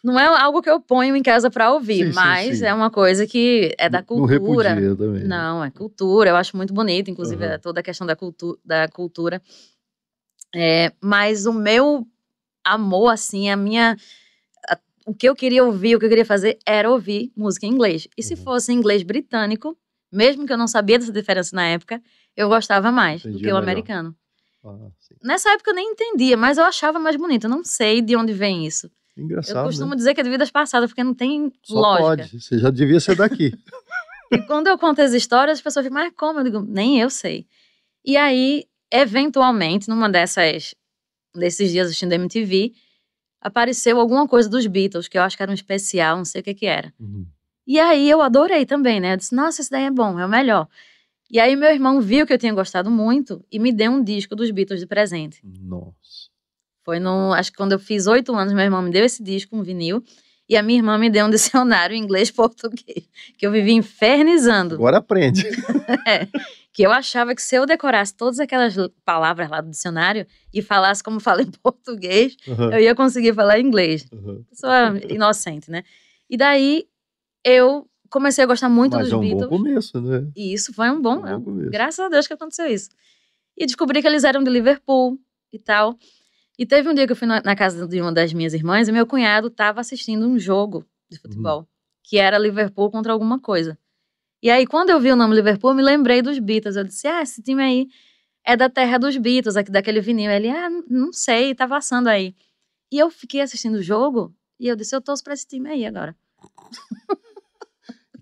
Não é algo que eu ponho em casa para ouvir, mas é uma coisa que é da cultura. Não repudia também. Não, é cultura, eu acho muito bonito, inclusive toda a questão da cultura. Mas o meu amor, assim, o que eu queria ouvir, o que eu queria fazer era ouvir música em inglês. E se fosse em inglês britânico, mesmo que eu não sabia dessa diferença na época, eu gostava mais do que o americano. Nessa época eu nem entendia, mas eu achava mais bonito. Eu não sei de onde vem isso. Engraçado, eu costumo dizer que é de vidas passadas, porque não tem Só lógica. Pode, você já devia ser daqui. E quando eu conto as histórias, as pessoas ficam, mas como? Eu digo, nem eu sei. E aí, eventualmente, numa desses dias assistindo MTV, apareceu alguma coisa dos Beatles, que eu acho que era um especial, não sei o que era. E aí eu adorei também, né? Eu disse, nossa, esse daí é bom, é o melhor. E aí meu irmão viu que eu tinha gostado muito e me deu um disco dos Beatles de presente. Nossa. Foi acho que quando eu fiz 8 anos, meu irmão me deu esse disco, um vinil, e a minha irmã me deu um dicionário inglês-português, que eu vivia infernizando. Agora aprende. Que eu achava que se eu decorasse todas aquelas palavras lá do dicionário e falasse como fala em português, eu ia conseguir falar inglês. Pessoa inocente, né? E daí eu comecei a gostar muito dos Beatles. Mas é um bom começo, né? E isso foi um bom começo. Graças a Deus que aconteceu isso. E descobri que eles eram de Liverpool e tal. E teve um dia que eu fui na casa de uma das minhas irmãs e meu cunhado estava assistindo um jogo de futebol, que era Liverpool contra alguma coisa. E aí, quando eu vi o nome Liverpool, eu me lembrei dos Beatles. Eu disse, esse time aí é da terra dos Beatles, aqui daquele vinil. Ele, não sei, tá passando aí. E eu fiquei assistindo o jogo e eu disse, eu torço pra esse time aí agora.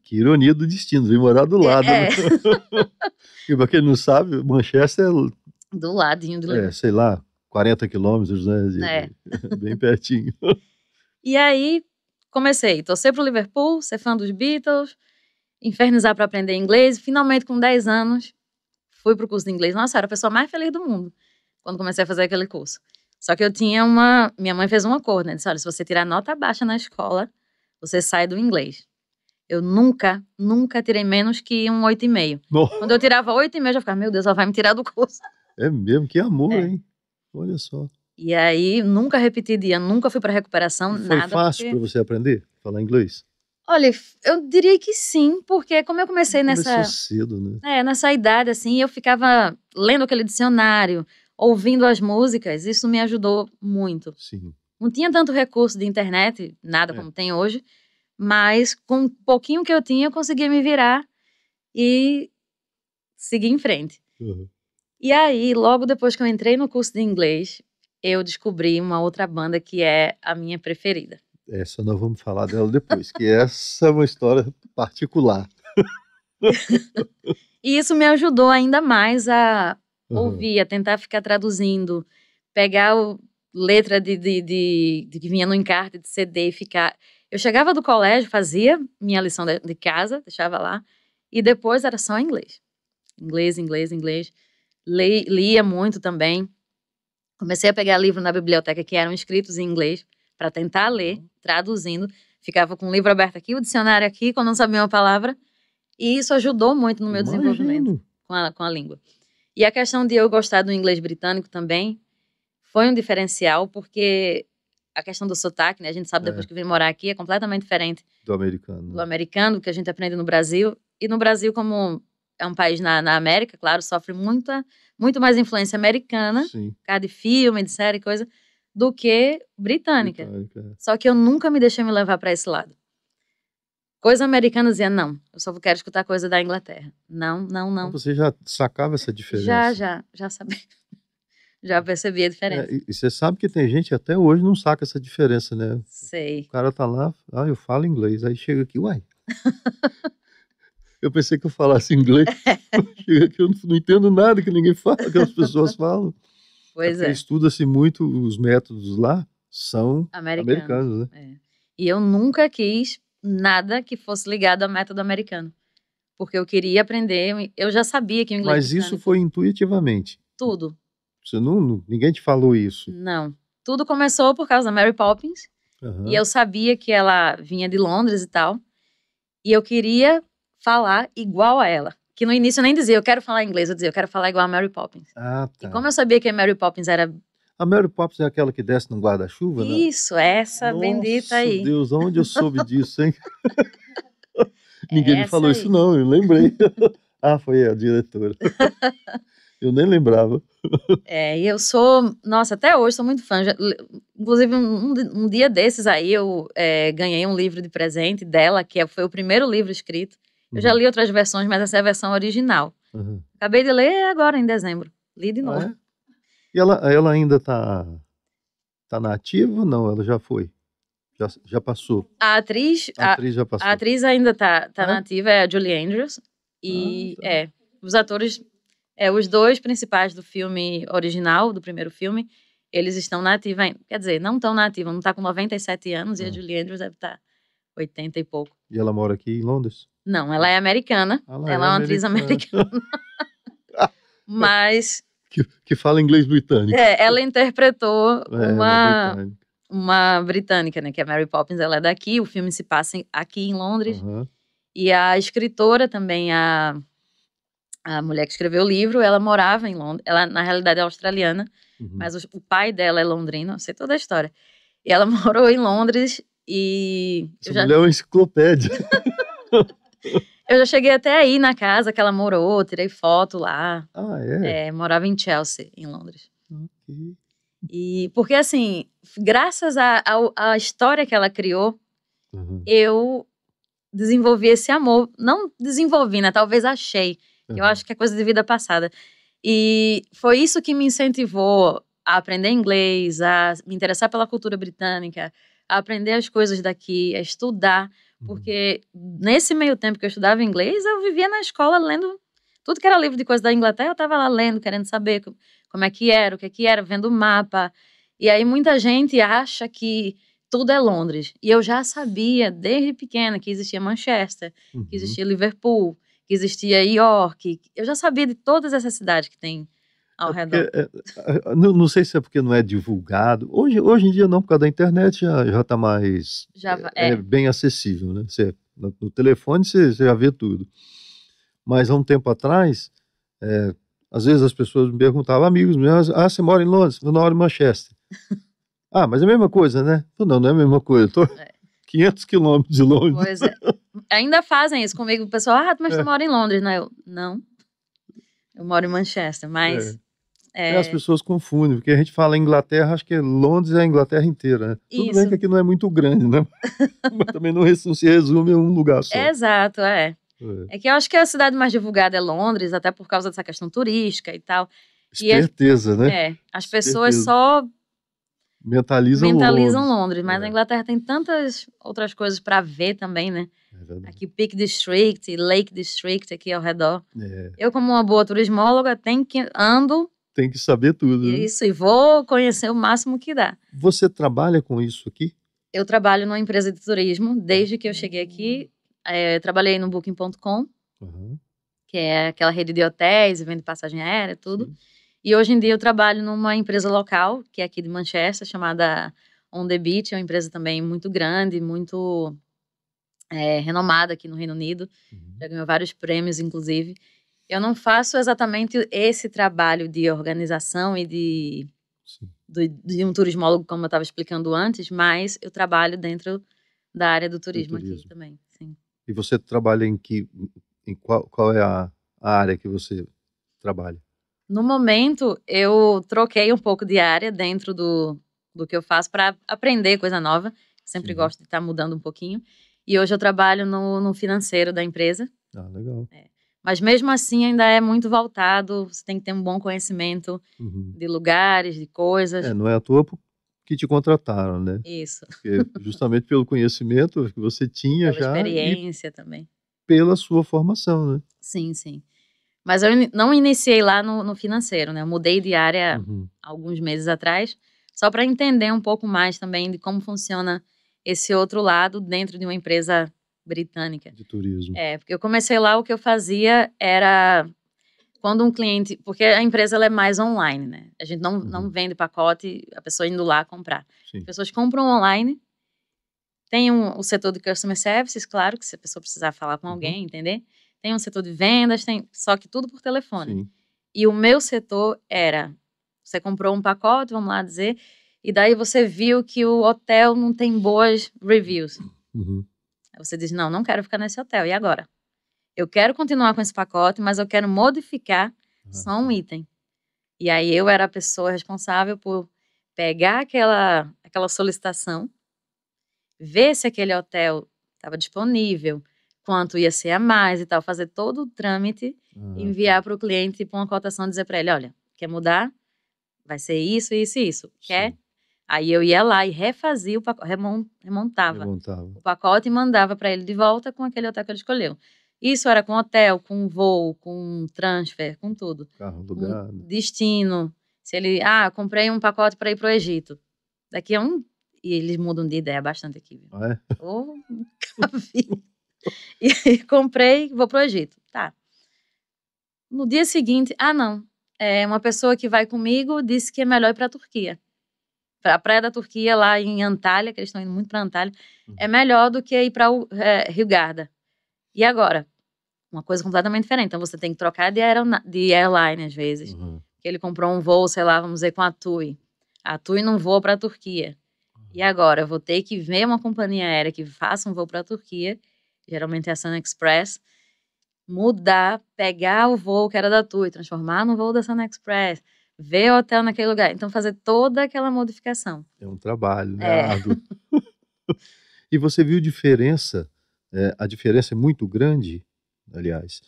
Que ironia do destino, vem morar do lado. Né? E pra quem não sabe, Manchester é... Do ladinho do Liverpool. Sei lá, 40 quilômetros, né? Bem pertinho. E aí, comecei a torcer pro Liverpool, ser fã dos Beatles, infernizar para aprender inglês. Finalmente, com 10 anos, fui pro curso de inglês. Nossa, eu era a pessoa mais feliz do mundo quando comecei a fazer aquele curso. Só que eu tinha minha mãe fez um acordo, né? Disse, olha, se você tirar nota baixa na escola, você sai do inglês. Eu nunca tirei menos que um 8,5. Quando eu tirava 8,5, eu já ficava, meu Deus, ela vai me tirar do curso. É mesmo, que amor, hein? Olha só. E aí, nunca repeti dia, nunca fui para recuperação, nada. Foi fácil para você aprender a falar inglês? Olha, eu diria que sim, porque como eu comecei Começou cedo, né? Nessa idade, assim, eu ficava lendo aquele dicionário, ouvindo as músicas, isso me ajudou muito. Sim. Não tinha tanto recurso de internet, nada como tem hoje, mas com um pouquinho que eu tinha, eu conseguia me virar e seguir em frente. Uhum. E aí, logo depois que eu entrei no curso de inglês, eu descobri uma outra banda que é a minha preferida. Essa nós vamos falar dela depois, que essa é uma história particular. E isso me ajudou ainda mais a ouvir, a tentar ficar traduzindo, pegar letra de que vinha no encarte de CD e ficar... Eu chegava do colégio, fazia minha lição de casa, deixava lá, e depois era só inglês. Inglês. Lia muito também. Comecei a pegar livros na biblioteca que eram escritos em inglês, para tentar ler, traduzindo. Ficava com o livro aberto aqui, o dicionário aqui, quando não sabia uma palavra. E isso ajudou muito no meu desenvolvimento com a língua. E a questão de eu gostar do inglês britânico também foi um diferencial, porque a questão do sotaque, né? A gente sabe depois que vem morar aqui, é completamente diferente do americano. Do americano, que a gente aprende no Brasil. E no Brasil, como é um país na América, claro, sofre muito mais influência americana, por causa de filme, de série, coisa, do que britânica. Só que eu nunca me deixei me levar para esse lado. Coisa americana dizia, não, eu só quero escutar coisa da Inglaterra. Não. Você já sacava essa diferença? Já sabia. Já percebi a diferença. E você sabe que tem gente até hoje não saca essa diferença, né? Sei. O cara tá lá, eu falo inglês, aí chega aqui, uai. Eu pensei que eu falasse inglês. Chega aqui, eu não entendo nada que ninguém fala, que as pessoas falam. Pois é. Estuda-se muito, os métodos lá são americanos, né? E eu nunca quis nada que fosse ligado ao método americano. Porque eu queria aprender, eu já sabia que o inglês... Mas isso foi intuitivamente? Tudo. Ninguém te falou isso? Não. Tudo começou por causa da Mary Poppins. E eu sabia que ela vinha de Londres e tal. E eu queria falar igual a ela. Que no início eu nem dizia, eu quero falar inglês. Eu dizia, eu quero falar igual a Mary Poppins. Ah, tá. E como eu sabia que a Mary Poppins era... A Mary Poppins é aquela que desce no guarda-chuva, né? Isso, essa bendita aí. Meu Deus, onde eu soube disso, hein? Ninguém me falou isso não, eu lembrei. Foi a diretora. Eu nem lembrava. E eu sou... Nossa, até hoje sou muito fã. Inclusive, um dia desses aí, eu ganhei um livro de presente dela, que foi o primeiro livro escrito. Eu já li outras versões, mas essa é a versão original. Acabei de ler agora, em dezembro. Li de novo. E ela ainda tá na ativa ou não? Ela já foi? Já passou? A atriz já passou. A atriz ainda tá na ativa, é a Julie Andrews. E os atores... os dois principais do filme original, do primeiro filme, eles estão na ativa ainda. Quer dizer, não estão na ativa, não está com 97 anos e a Julie Andrews deve estar 80 e pouco. E ela mora aqui em Londres? Não, ela é americana. Ela é uma atriz americana. Mas... Que fala inglês britânico. Ela interpretou uma britânica, né? Que é a Mary Poppins, ela é daqui, o filme se passa aqui em Londres. E a escritora também, a mulher que escreveu o livro, ela morava em Londres. Ela, na realidade, é australiana, mas o pai dela é londrino, eu sei toda a história. E ela morou em Londres e... Essa mulher é uma enciclopédia. Eu já cheguei até aí na casa que ela morou, tirei foto lá. Morava em Chelsea, em Londres. E porque, assim, graças à história que ela criou, eu desenvolvi esse amor. Não desenvolvi, né? Talvez achei. Eu acho que é coisa de vida passada. E foi isso que me incentivou a aprender inglês, a me interessar pela cultura britânica, a aprender as coisas daqui, a estudar. Porque nesse meio tempo que eu estudava inglês, eu vivia na escola lendo tudo que era livro de coisa da Inglaterra, eu estava lá lendo, querendo saber como é que era, o que era, vendo o mapa. E aí muita gente acha que tudo é Londres. E eu já sabia, desde pequena, que existia Manchester, que existia Liverpool, que existia York. Eu já sabia de todas essas cidades que tem ao redor. Não sei se é porque não é divulgado. Hoje em dia não, por causa da internet já está mais... bem acessível, né? No telefone você já vê tudo. Mas há um tempo atrás, às vezes as pessoas me perguntavam, amigos meus, você mora em Londres? Eu moro em Manchester. Mas é a mesma coisa, né? Não é a mesma coisa. Estou 500 quilômetros de Londres. Pois é. Ainda fazem isso comigo. O pessoal, mas tu mora em Londres, né? Não. Eu moro em Manchester, mas... As pessoas confundem, porque a gente fala Inglaterra, acho que Londres é a Inglaterra inteira, né? Tudo bem que aqui não é muito grande, né? Mas também não se resume a um lugar só. Exato, É que eu acho que a cidade mais divulgada é Londres, até por causa dessa questão turística e tal. Esperteza, né? As pessoas só mentalizam Londres, mas a Inglaterra tem tantas outras coisas para ver também, né? Aqui Peak District, Lake District aqui ao redor. Eu, como uma boa turismóloga, tem que saber tudo. Isso, e vou conhecer o máximo que dá. Você trabalha com isso aqui? Eu trabalho numa empresa de turismo, desde que eu cheguei aqui. Trabalhei no Booking.com, que é aquela rede de hotéis e vende passagem aérea, tudo. Sim. E hoje em dia eu trabalho numa empresa local, que é aqui de Manchester, chamada On The Beach. É uma empresa também muito grande, muito renomada aqui no Reino Unido. Já ganhou vários prêmios, inclusive. Eu não faço exatamente esse trabalho de organização e de um turismólogo, como eu estava explicando antes, mas eu trabalho dentro da área do turismo aqui também. Sim. E você trabalha em qual é a área que você trabalha? No momento, eu troquei um pouco de área dentro do que eu faço para aprender coisa nova. Sempre gosto de estar mudando um pouquinho. E hoje eu trabalho no financeiro da empresa. Legal. Mas mesmo assim ainda é muito voltado, você tem que ter um bom conhecimento de lugares, de coisas. Não é à toa que te contrataram, né? Isso. Porque justamente pelo conhecimento que você tinha pela experiência também. Pela sua formação, né? Sim. Mas eu não iniciei lá no financeiro, né? Eu mudei de área alguns meses atrás, só para entender um pouco mais também de como funciona esse outro lado dentro de uma empresa britânica. De turismo. Porque eu comecei lá, o que eu fazia era, quando um cliente, porque a empresa ela é mais online, né? A gente não vende pacote, a pessoa indo lá comprar. Sim. As pessoas compram online, tem o setor de customer services, claro, que se a pessoa precisar falar com alguém, entender. Tem um setor de vendas, só que tudo por telefone. Sim. E o meu setor era, você comprou um pacote, vamos lá dizer, e daí você viu que o hotel não tem boas reviews. Aí você diz, não quero ficar nesse hotel, e agora? Eu quero continuar com esse pacote, mas eu quero modificar só um item. E aí eu era a pessoa responsável por pegar aquela solicitação, ver se aquele hotel estava disponível, quanto ia ser a mais e tal, fazer todo o trâmite, enviar para o cliente tipo, uma cotação, dizer para ele, olha, quer mudar? Vai ser isso, isso e isso. Quer? Sim. Aí eu ia lá e refazia o pacote, remontava o pacote e mandava para ele de volta com aquele hotel que ele escolheu. Isso era com hotel, com voo, com transfer, com tudo. Carro alugado. Destino. Se ele, comprei um pacote para ir para o Egito. Daqui a e eles mudam de ideia bastante aqui. Viu? Nunca vi. E comprei, vou pro Egito. Tá. No dia seguinte, não. Uma pessoa que vai comigo disse que é melhor ir pra Turquia. A praia da Turquia, lá em Antalya, que eles estão indo muito pra Antalya, é melhor do que ir pra Hurghada. E agora? Uma coisa completamente diferente. Então, você tem que trocar de airline, às vezes. Que ele comprou um voo, sei lá, vamos dizer, com a TUI. A TUI não voa pra Turquia. E agora? Eu vou ter que ver uma companhia aérea que faça um voo pra Turquia, geralmente é a Sun Express, mudar, pegar o voo que era da TUI, transformar no voo da Sun Express, ver o hotel naquele lugar. Então, fazer toda aquela modificação. É um trabalho, né? E você viu diferença a diferença é muito grande, aliás,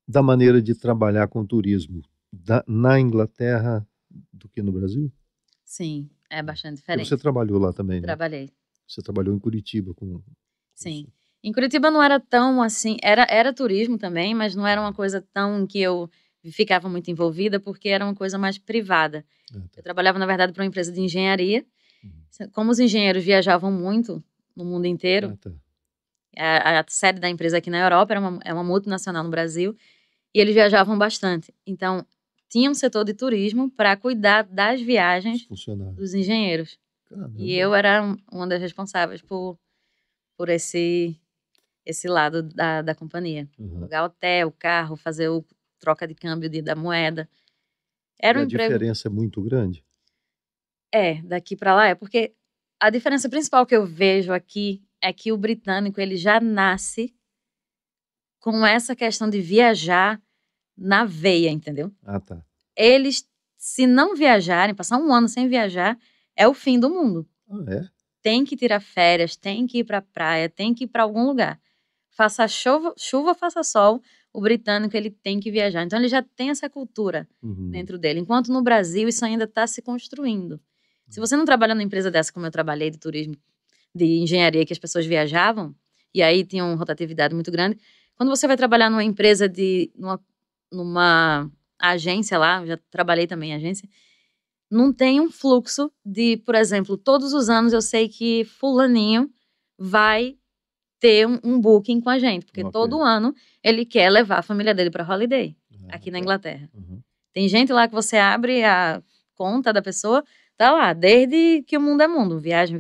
da maneira de trabalhar com turismo na Inglaterra do que no Brasil? Sim, é bastante Porque diferente. você trabalhou lá também, né? Trabalhei. Você trabalhou em Curitiba com Sim. Em Curitiba não era tão assim, era turismo também, mas não era uma coisa tão que eu ficava muito envolvida, porque era uma coisa mais privada. tá. Eu trabalhava, na verdade, para uma empresa de engenharia. Como os engenheiros viajavam muito no mundo inteiro, tá. a sede da empresa aqui na Europa é uma multinacional no Brasil, e eles viajavam bastante. Então, tinha um setor de turismo para cuidar das viagens Os funcionários. dos engenheiros. Caramba. E eu era uma das responsáveis por esse lado da companhia. Alugar hotel, carro, fazer o troca de câmbio da moeda. Era um emprego... A diferença é muito grande? Daqui para lá porque a diferença principal que eu vejo aqui é que o britânico ele já nasce com essa questão de viajar na veia, entendeu? Tá. Eles, se não viajarem, passar um ano sem viajar, é o fim do mundo. É? Tem que tirar férias, tem que ir para a praia, tem que ir para algum lugar. Faça chuva, faça sol, o britânico ele tem que viajar. Então ele já tem essa cultura dentro dele. Enquanto no Brasil isso ainda está se construindo. Se você não trabalha numa empresa dessa, como eu trabalhei, de turismo, de engenharia, que as pessoas viajavam, e aí tinha uma rotatividade muito grande, quando você vai trabalhar numa empresa numa agência lá, já trabalhei também em agência, não tem um fluxo de, por exemplo, todos os anos eu sei que fulaninho vai ter um booking com a gente, porque todo ano ele quer levar a família dele para holiday, aqui na Inglaterra. Tem gente lá que você abre a conta da pessoa, tá lá, desde que o mundo é mundo, viagem.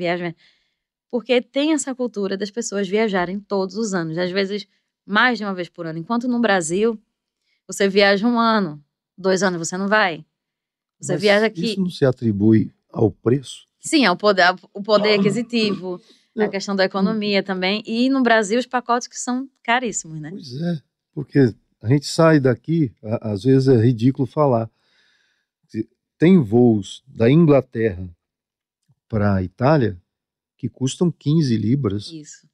Porque tem essa cultura das pessoas viajarem todos os anos, às vezes mais de uma vez por ano. Enquanto no Brasil, você viaja um ano, 2 anos você não vai. Você viaja aqui... Isso não se atribui ao preço? Sim, ao poder aquisitivo, a questão da economia também. E no Brasil, os pacotes que são caríssimos, né? Pois é, porque a gente sai daqui, às vezes é ridículo falar. Tem voos da Inglaterra para a Itália que custam 15 libras. Isso.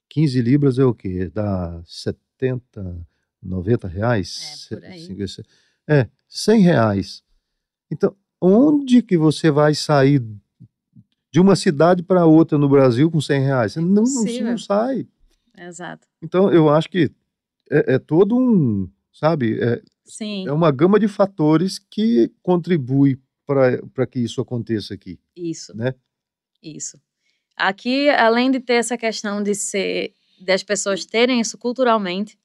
15 libras é o quê? Dá 70, 90 reais? Por aí. 100 reais. Então, onde que você vai sair de uma cidade para outra no Brasil com 100 reais? Você não sai. Exato. Então, eu acho que é todo sabe? Sim. É uma gama de fatores que contribui para que isso aconteça aqui. Isso. Né? Isso. Aqui, além de ter essa questão das pessoas terem isso culturalmente,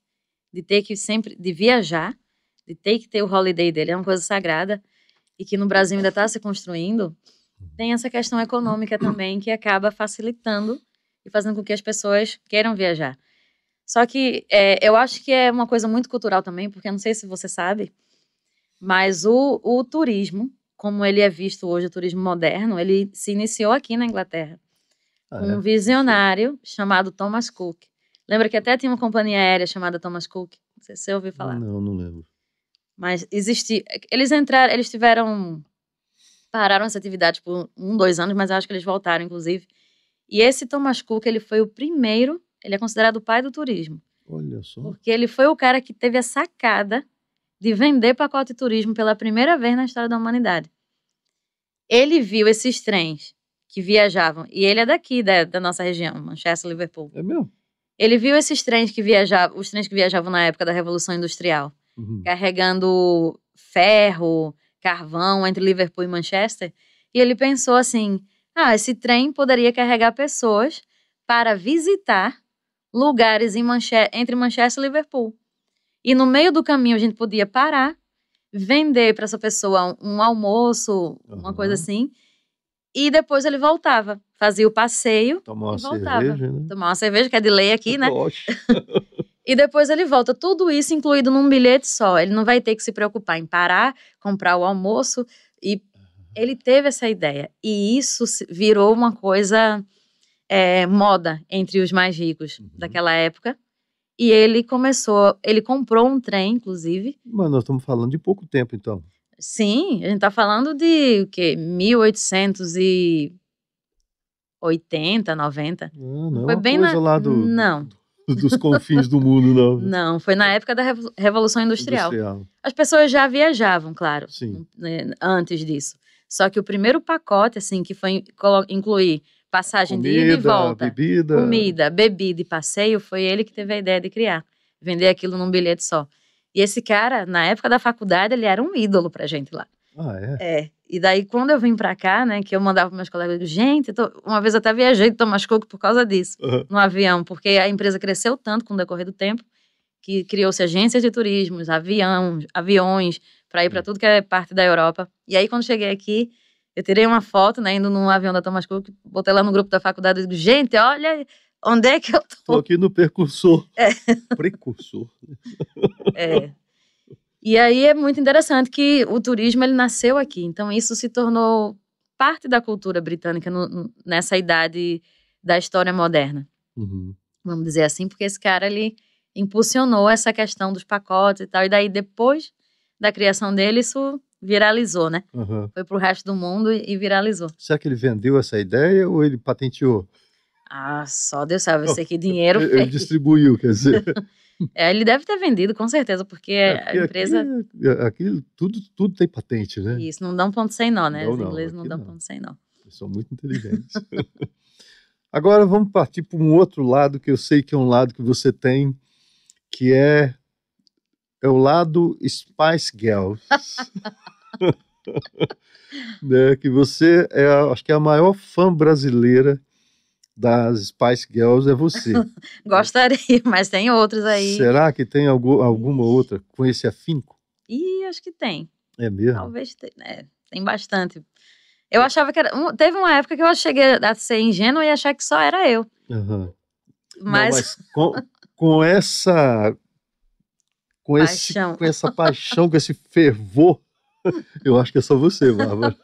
de ter que sempre, de viajar, de ter que ter o holiday dele, é uma coisa sagrada, e que no Brasil ainda está se construindo, tem essa questão econômica também que acaba facilitando e fazendo com que as pessoas queiram viajar. Só que eu acho que é uma coisa muito cultural também, porque eu não sei se você sabe, mas o turismo, como ele é visto hoje, o turismo moderno, ele se iniciou aqui na Inglaterra. Um visionário chamado Thomas Cook. Lembra que até tinha uma companhia aérea chamada Thomas Cook? Não sei se você ouviu falar. Não lembro. Mas existia... Eles pararam essa atividade por 2 anos, mas eu acho que eles voltaram, inclusive. E esse Thomas Cook, ele foi o primeiro, ele é considerado o pai do turismo. Olha só. Porque ele foi o cara que teve a sacada de vender pacote de turismo pela primeira vez na história da humanidade. Ele viu esses trens que viajavam, e ele é daqui, da nossa região, Manchester, Liverpool. É mesmo? Ele viu esses trens que viajavam, os trens que viajavam na época da Revolução Industrial, carregando ferro, carvão entre Liverpool e Manchester, e ele pensou assim, esse trem poderia carregar pessoas para visitar lugares entre Manchester e Liverpool. E no meio do caminho a gente podia parar, vender para essa pessoa um almoço, uma coisa assim, e depois ele voltava, fazia o passeio e voltava. Cerveja, né? Tomar uma cerveja, que é de lei aqui, né? Lógico. E depois ele volta. Tudo isso incluído num bilhete só. Ele não vai ter que se preocupar em parar, comprar o almoço. E ele teve essa ideia. E isso virou uma coisa moda entre os mais ricos daquela época. E ele comprou um trem, inclusive. Mas nós estamos falando de pouco tempo, então. Sim, a gente está falando de o quê? 1880 80, 90. Não foi é uma bem coisa lá Não. dos confins do mundo, não. Não, foi na época da Revolução Industrial. As pessoas já viajavam, claro, antes disso. Só que o primeiro pacote, assim, que foi incluir passagem de ida e volta, comida, bebida e passeio, foi ele que teve a ideia de criar. Vender aquilo num bilhete só. E esse cara, na época da faculdade, ele era um ídolo pra gente lá. Ah, é? É. E daí, quando eu vim pra cá, né, que eu mandava pros meus colegas, eu digo, gente, uma vez eu até viajei de Thomas Cook por causa disso, no avião, porque a empresa cresceu tanto com o decorrer do tempo, que criou-se agências de turismos, aviões, para ir para tudo que é parte da Europa. E aí, quando cheguei aqui, eu tirei uma foto, né, indo num avião da Thomas Cook, botei lá no grupo da faculdade e digo, gente, olha onde é que eu tô. Tô aqui no percursor. Precursor. E aí é muito interessante que o turismo, ele nasceu aqui. Então, isso se tornou parte da cultura britânica nessa idade da história moderna. Vamos dizer assim, porque esse cara, ele impulsionou essa questão dos pacotes e tal. E daí, depois da criação dele, isso viralizou, né? Foi pro resto do mundo e viralizou. Será que ele vendeu essa ideia ou ele patenteou? Ah, só Deus sabe. Eu sei que dinheiro fez. Ele distribuiu, quer dizer... ele deve ter vendido, com certeza, porque a empresa... Aqui tudo tem patente, né? Isso, não dá um ponto sem nó, né? Os ingleses não dão ponto sem nó. Eles são muito inteligentes. Agora vamos partir para um outro lado, que eu sei que é um lado que você tem, que é o lado Spice Girls. Né? Que você acho que é a maior fã brasileira das Spice Girls, é você. Gostaria, mas tem outros aí. Será que tem alguma outra com esse afinco? Acho que tem. É mesmo? Talvez tem bastante. Eu achava que teve uma época que eu cheguei a ser ingênua e achar que só era eu. Mas com essa paixão, com esse fervor, eu acho que é só você, Bárbara.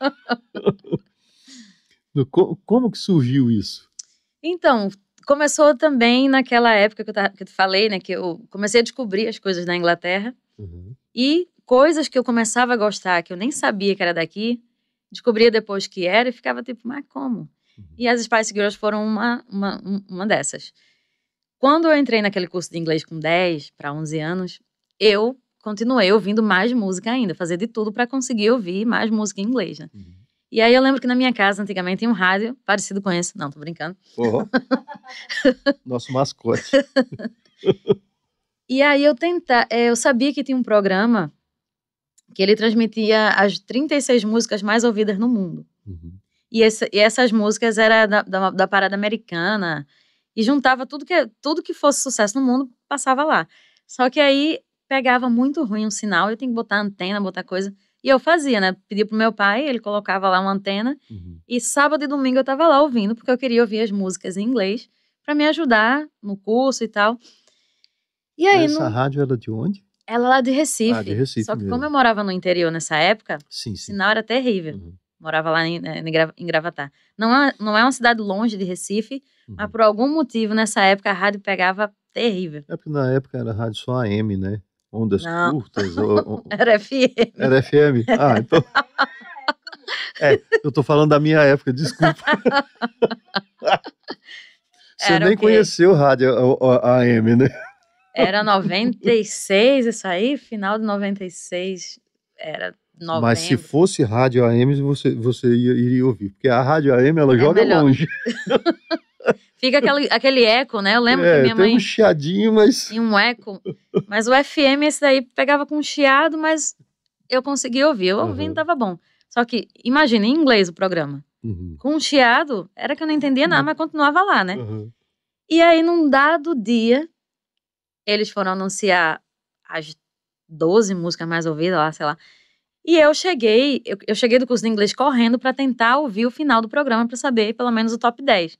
Como que surgiu isso? Então, começou também naquela época que eu te falei, né, que eu comecei a descobrir as coisas da Inglaterra e coisas que eu começava a gostar, que eu nem sabia que era daqui, descobria depois que era e ficava tipo, mas como? E as Spice Girls foram uma dessas. Quando eu entrei naquele curso de inglês com 10 para 11 anos, eu continuei ouvindo mais música ainda, fazer de tudo para conseguir ouvir mais música em inglês, né? E aí eu lembro que na minha casa, antigamente, tinha um rádio parecido com esse. Não, tô brincando. Nosso mascote. E aí eu sabia que tinha um programa que ele transmitia as 36 músicas mais ouvidas no mundo. E essas músicas eram da parada americana. E juntava tudo que fosse sucesso no mundo, passava lá. Só que aí pegava muito ruim o sinal, eu tinha que botar antena, botar coisa... E eu fazia, né? Pedia pro meu pai, ele colocava lá uma antena. E sábado e domingo eu tava lá ouvindo, porque eu queria ouvir as músicas em inglês para me ajudar no curso e tal. E aí, essa rádio era de onde? Ela lá de Recife. De Recife Só que mesmo. como eu morava no interior nessa época, o sinal era terrível. Morava lá em Gravatá. Não é uma cidade longe de Recife, mas por algum motivo nessa época a rádio pegava terrível. É porque na época era rádio só AM, né? Ondas curtas. Era FM. Era FM? Então... eu tô falando da minha época, desculpa. Você nem conheceu rádio AM, né? Era 96, isso aí, final de 96, era novembro. Mas se fosse rádio AM, você iria ouvir, porque a rádio AM, ela joga longe. Fica aquele eco, né? Eu lembro que minha mãe... tem um chiadinho, mas... E um eco. Mas o FM, esse daí, pegava com um chiado, mas eu conseguia ouvir. Eu ouvindo, tava bom. Só que, imagina, em inglês o programa. Com um chiado, era que eu não entendia nada, mas continuava lá, né? E aí, num dado dia, eles foram anunciar as 12 músicas mais ouvidas lá, sei lá. E eu cheguei do curso de inglês correndo para tentar ouvir o final do programa para saber, pelo menos, o top 10.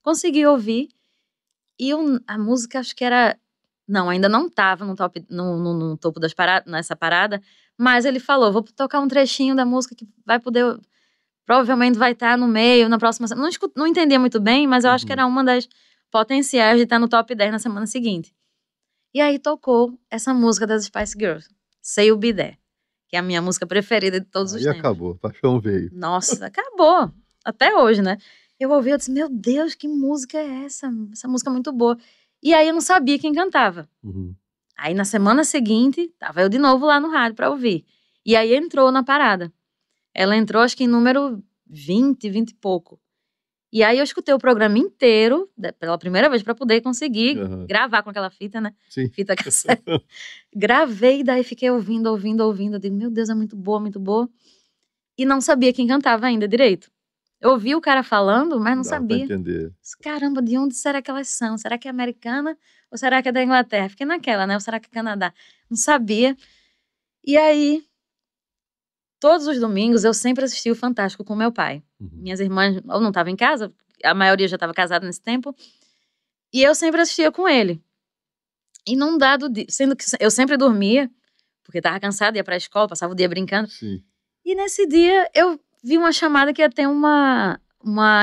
Consegui ouvir e a música acho que era... Não, ainda não estava no topo das paradas, nessa parada, mas ele falou, vou tocar um trechinho da música que vai poder... Provavelmente vai estar no meio, na próxima semana. Não entendia muito bem, mas eu acho que era uma das potenciais de estar no top 10 na semana seguinte. E aí tocou essa música das Spice Girls, Say You Be There, que é a minha música preferida de todos os tempos. E acabou, a paixão veio. Nossa, acabou. Até hoje, né? Eu ouvi, eu disse, meu Deus, que música é essa? Essa música é muito boa. E aí eu não sabia quem cantava. Aí na semana seguinte, tava eu de novo lá no rádio pra ouvir. E aí entrou na parada. Ela entrou, acho que em número 20 e pouco. E aí eu escutei o programa inteiro, pela primeira vez, pra poder conseguir gravar com aquela fita, né? Sim. Fita cassete. Gravei, daí fiquei ouvindo. Eu digo, meu Deus, é muito boa, muito boa. E não sabia quem cantava ainda direito. Eu ouvi o cara falando, mas não sabia. Pra entender. Caramba, de onde será que elas são? Será que é americana ou será que é da Inglaterra? Fiquei naquela, né? Ou será que é Canadá? Não sabia. E aí, todos os domingos, eu sempre assisti o Fantástico com meu pai. Minhas irmãs ou não estavam em casa, a maioria já estava casada nesse tempo. E eu sempre assistia com ele. E num dado dia, sendo que eu sempre dormia, porque estava cansada, ia para a escola, passava o dia brincando. Sim. E nesse dia, eu vi uma chamada que ia ter uma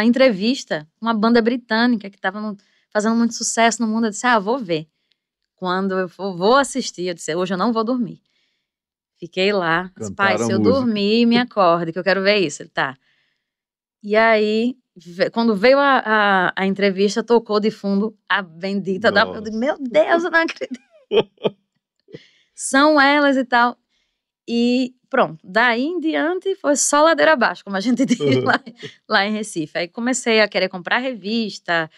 entrevista, uma banda britânica que estava fazendo muito sucesso no mundo. Eu disse, vou ver. Quando eu vou assistir, eu disse, hoje eu não vou dormir. Fiquei lá, disse, pai, se eu dormir, me acorde, que eu quero ver isso. Ele, tá. E aí, quando veio a entrevista, tocou de fundo a bendita da... Eu digo, meu Deus, eu não acredito. São elas e tal. E pronto, daí em diante foi só ladeira abaixo, como a gente diz lá em Recife. Aí comecei a querer comprar revista,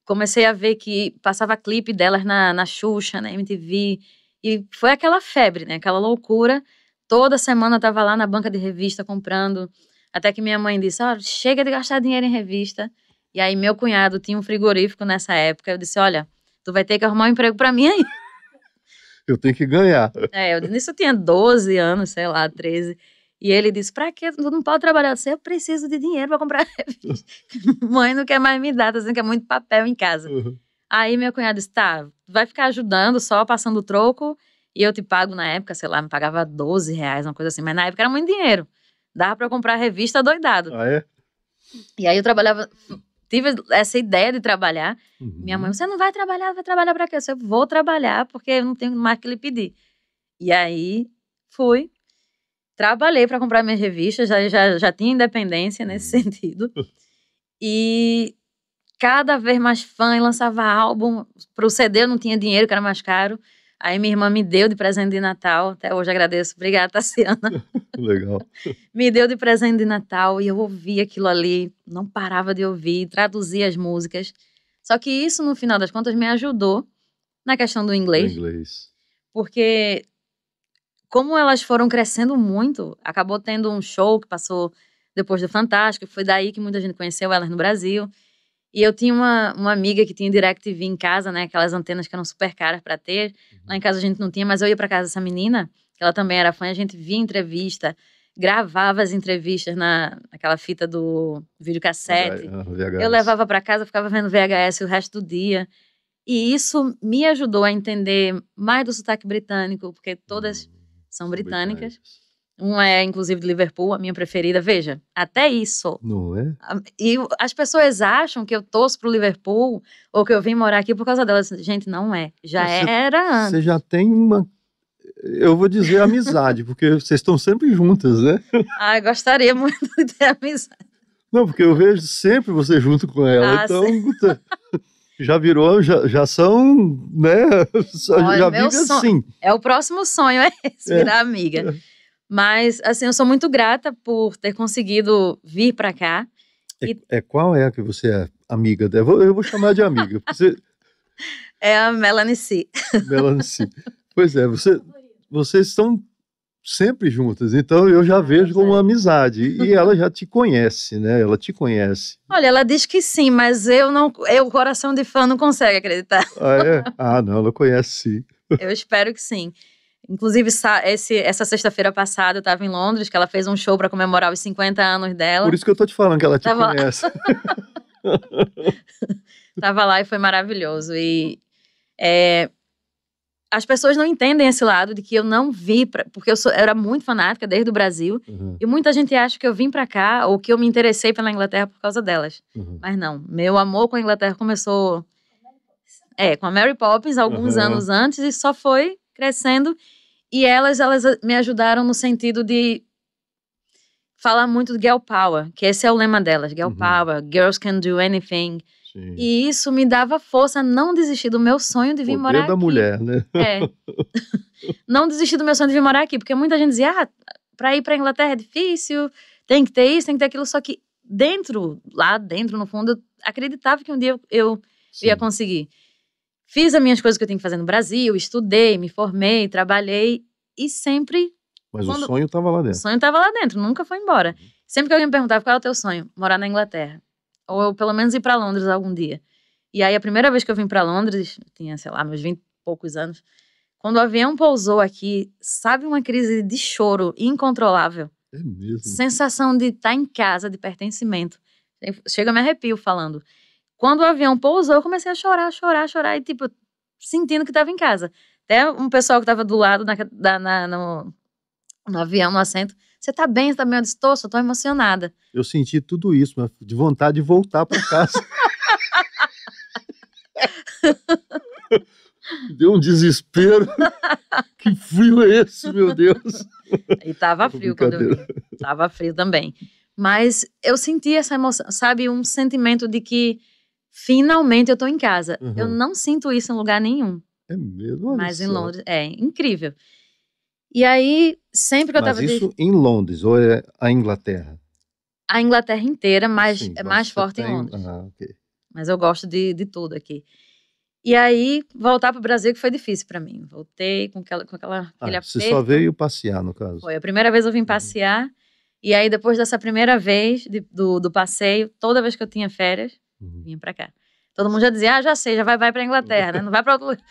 comecei a ver que passava clipe delas na Xuxa, na MTV. E foi aquela febre, né? Aquela loucura. Toda semana eu tava lá na banca de revista comprando. Até que minha mãe disse, chega de gastar dinheiro em revista. E aí meu cunhado tinha um frigorífico nessa época. Eu disse, olha, tu vai ter que arrumar um emprego pra mim aí. Eu tenho que ganhar. Nisso eu tinha 12 anos, sei lá, 13. E ele disse, pra quê? Tu não pode trabalhar. Eu disse, eu preciso de dinheiro pra comprar revista. Mãe não quer mais me dar, tá dizendo que é muito papel em casa. Aí meu cunhado disse, tá, vai ficar ajudando só, passando o troco, e eu te pago na época, sei lá, me pagava R$12, uma coisa assim, mas na época era muito dinheiro. Dava pra comprar revista doidado. Ah, é? E aí eu trabalhava, tive essa ideia de trabalhar. Minha mãe, você não vai trabalhar pra quê? Eu disse, eu vou trabalhar porque eu não tenho mais que lhe pedir. E aí fui, trabalhei pra comprar minhas revistas, já tinha independência nesse sentido. E cada vez mais fã, e lançava álbum. Pro CD eu não tinha dinheiro, que era mais caro. Aí minha irmã me deu de presente de Natal. Até hoje agradeço. Obrigada, Tassiana. Legal. Me deu de presente de Natal e eu ouvi aquilo ali. Não parava de ouvir, traduzia as músicas. Só que isso, no final das contas, me ajudou na questão do inglês. Porque como elas foram crescendo muito, acabou tendo um show que passou depois do Fantástico. Foi daí que muita gente conheceu elas no Brasil. E eu tinha uma amiga que tinha DirecTV em casa, né? Aquelas antenas que eram super caras pra ter. Lá em casa a gente não tinha, mas eu ia pra casa dessa menina, que ela também era fã, a gente via entrevista, gravava as entrevistas naquela fita do videocassete. Eu levava pra casa, ficava vendo VHS o resto do dia. E isso me ajudou a entender mais do sotaque britânico, porque todas são britânicas. Uma é, inclusive, de Liverpool, a minha preferida. Veja, até isso. Não é? E as pessoas acham que eu torço pro Liverpool ou que eu vim morar aqui por causa delas. Gente, não é. Era antes. Você já tem uma, eu vou dizer, amizade, porque vocês estão sempre juntas, né? Eu gostaria muito de ter amizade. Não, porque eu vejo sempre você junto com ela. Então, já virou, já são, né? Olha, já vive assim. É o próximo sonho, é esse, virar amiga. Mas, assim, eu sou muito grata por ter conseguido vir pra cá. Qual é a que você é amiga dela? Eu vou chamar de amiga. É a Melanie C. Melanie C. Pois é, vocês estão sempre juntas, então eu já vejo como uma amizade. E ela já te conhece, né? Ela te conhece. Olha, ela diz que sim, mas o coração de fã não consegue acreditar. Ah, não, ela conhece sim. Eu espero que sim. Inclusive, essa sexta-feira passada eu estava em Londres, que ela fez um show para comemorar os 50 anos dela. Por isso que eu tô te falando que ela te conhece. Tava lá e foi maravilhoso. E as pessoas não entendem esse lado de que eu não vi, porque eu era muito fanática desde o Brasil. E muita gente acha que eu vim para cá ou que eu me interessei pela Inglaterra por causa delas. Mas não, meu amor com a Inglaterra começou com a Mary Poppins alguns anos antes e só foi crescendo. E elas me ajudaram no sentido de fala muito de Girl Power, que esse é o lema delas, Girl Power, Girls Can Do Anything. Sim. E isso me dava força a não desistir do meu sonho de vir morar aqui. Da mulher, né? Não desistir do meu sonho de vir morar aqui, porque muita gente dizia, para ir para Inglaterra é difícil, tem que ter isso, tem que ter aquilo, só que lá dentro, no fundo, eu acreditava que um dia eu ia conseguir. Fiz as minhas coisas que eu tenho que fazer no Brasil, estudei, me formei, trabalhei e sempre... Mas o sonho estava lá dentro. O sonho estava lá dentro, nunca foi embora. Sempre que alguém me perguntava qual é o teu sonho, morar na Inglaterra. Ou eu, pelo menos, ir para Londres algum dia. E aí, a primeira vez que eu vim para Londres, tinha, sei lá, meus 20 e poucos anos, quando o avião pousou aqui, sabe uma crise de choro incontrolável? É mesmo? Sensação de estar em casa, de pertencimento. Chega a me arrepio falando. Quando o avião pousou, eu comecei a chorar, e tipo, sentindo que estava em casa. Até um pessoal que estava do lado no avião, no assento, você tá bem? Eu disse, tô emocionada. Eu senti tudo isso, mas de vontade de voltar para casa. Deu um desespero. Que frio é esse, meu Deus? E tava frio quando eu vim. Tava frio também. Mas eu senti essa emoção, sabe? Um sentimento de que finalmente eu tô em casa. Eu não sinto isso em lugar nenhum. É mesmo? Mas em Londres, é incrível. E aí, sempre que eu tava... Mas isso em Londres, ou é a Inglaterra? A Inglaterra inteira, mas é mais forte em Londres. Okay. Mas eu gosto de tudo aqui. E aí, voltar pro Brasil que foi difícil pra mim. Voltei com aquele aperto. Você só veio passear, no caso? Foi, a primeira vez eu vim passear. E aí, depois dessa primeira vez do passeio, toda vez que eu tinha férias, vinha pra cá. Todo mundo já dizia, já sei, já vai pra Inglaterra, né? Não vai pra outro lugar.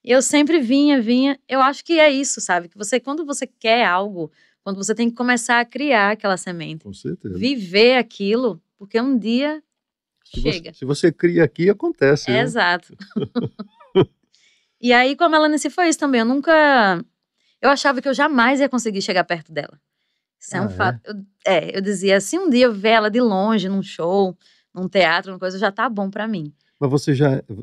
E eu sempre vinha. Eu acho que é isso, sabe? Que quando você quer algo, quando você tem que começar a criar aquela semente. Com certeza. Viver aquilo, porque um dia chega. Se você cria aqui, acontece. É, exato. E aí, com a Melanie foi isso também. Eu achava que eu jamais ia conseguir chegar perto dela. Isso é um fato. Eu dizia, se um dia eu ver ela de longe, num show, num teatro, numa coisa, já tá bom pra mim. Mas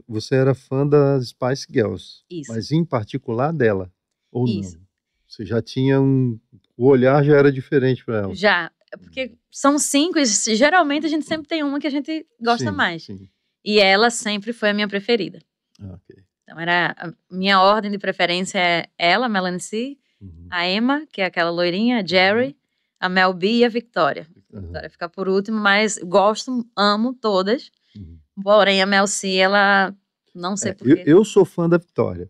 você era fã das Spice Girls. Isso. Mas em particular dela, ou isso. não? Você já tinha o olhar já era diferente para ela. Já, porque são 5 e geralmente a gente sempre tem uma que a gente gosta mais. Sim. E ela sempre foi a minha preferida. Ok. Então a minha ordem de preferência é ela, Melanie C, a Emma, que é aquela loirinha, a Jerry, a Mel B e a Victoria. A Victoria fica por último, mas amo todas. Porém, a Mel C, ela não sei porquê. Eu sou fã da Victoria.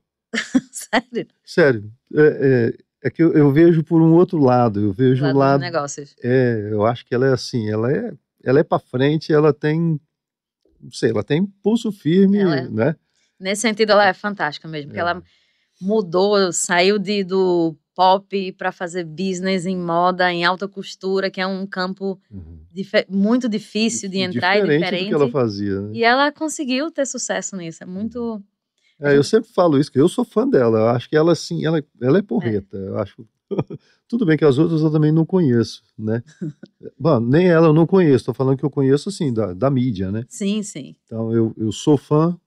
Sério? Sério. É que eu vejo por um outro lado. Eu vejo o lado dos negócios. Eu acho que ela é assim, ela é para frente, ela tem, não sei, ela tem pulso firme, né? Nesse sentido, ela é fantástica mesmo, porque ela mudou, saiu do pop para fazer business em moda, em alta costura, que é um campo muito difícil de entrar e diferente. Do que ela fazia, né? E ela conseguiu ter sucesso nisso, é muito... Eu sempre falo isso, que eu sou fã dela, eu acho que ela, assim, ela é porreta, eu acho... Tudo bem que as outras eu também não conheço, né? Bom, nem ela eu não conheço, estou falando que eu conheço, assim, da mídia, né? Sim. Então, eu sou fã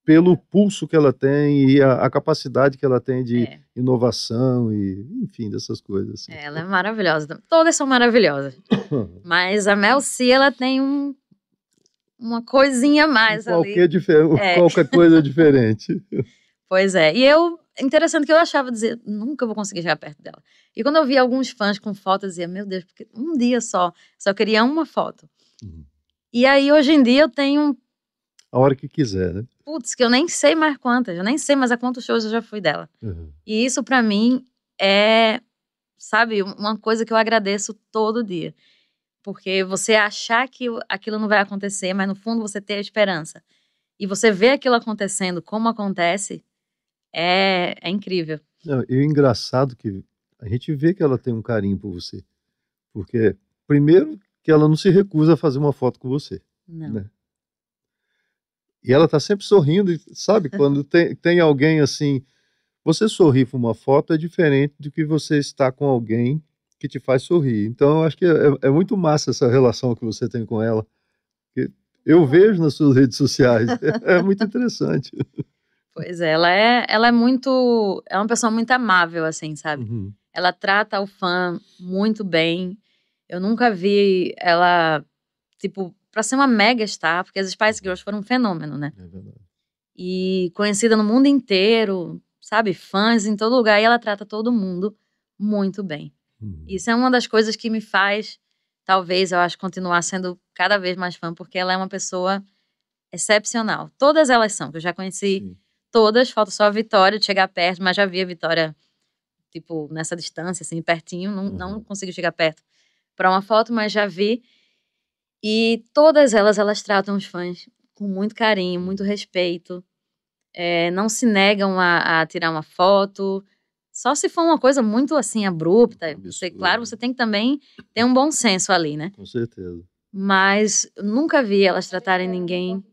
pelo pulso que ela tem e a capacidade que ela tem de inovação e, enfim, dessas coisas. Assim. Ela é maravilhosa. Todas são maravilhosas. Mas a Mel C, ela tem uma coisinha a mais ali. Qualquer coisa diferente. Pois é. E interessante que eu achava, nunca vou conseguir chegar perto dela. E quando eu via alguns fãs com fotos, eu dizia, meu Deus, porque um dia só queria uma foto. E aí, hoje em dia, eu tenho... A hora que quiser, né? Putz, que eu nem sei mais quantas, eu nem sei mais a quantos shows eu já fui dela. E isso, pra mim, é, sabe, uma coisa que eu agradeço todo dia. Porque você achar que aquilo não vai acontecer, mas no fundo você ter a esperança. E você vê aquilo acontecendo, como acontece, é incrível. Não, e o engraçado que a gente vê que ela tem um carinho por você. Porque, primeiro, que ela não se recusa a fazer uma foto com você. Não. Né? E ela tá sempre sorrindo, sabe? Quando tem alguém assim, você sorrir para uma foto é diferente do que você estar com alguém que te faz sorrir. Então, eu acho que é muito massa essa relação que você tem com ela. Eu vejo nas suas redes sociais, é muito interessante. Pois é, ela é uma pessoa muito amável, assim, sabe? Ela trata o fã muito bem. Eu nunca vi ela, tipo, pra ser uma mega star, porque as Spice Girls foram um fenômeno, né? É verdade. E conhecida no mundo inteiro, sabe? Fãs em todo lugar. E ela trata todo mundo muito bem. Isso é uma das coisas que me faz, talvez, eu acho, continuar sendo cada vez mais fã, porque ela é uma pessoa excepcional. Todas elas são, que eu já conheci. Sim. Todas, falta só a Vitória de chegar perto, mas já vi a Vitória, tipo, nessa distância, assim, pertinho. Não consegui chegar perto para uma foto, mas já vi. E todas elas tratam os fãs com muito carinho, muito respeito. Não se negam a tirar uma foto. Só se for uma coisa muito, assim, abrupta. Claro, você tem que também ter um bom senso ali, né? Com certeza. Mas nunca vi elas tratarem ninguém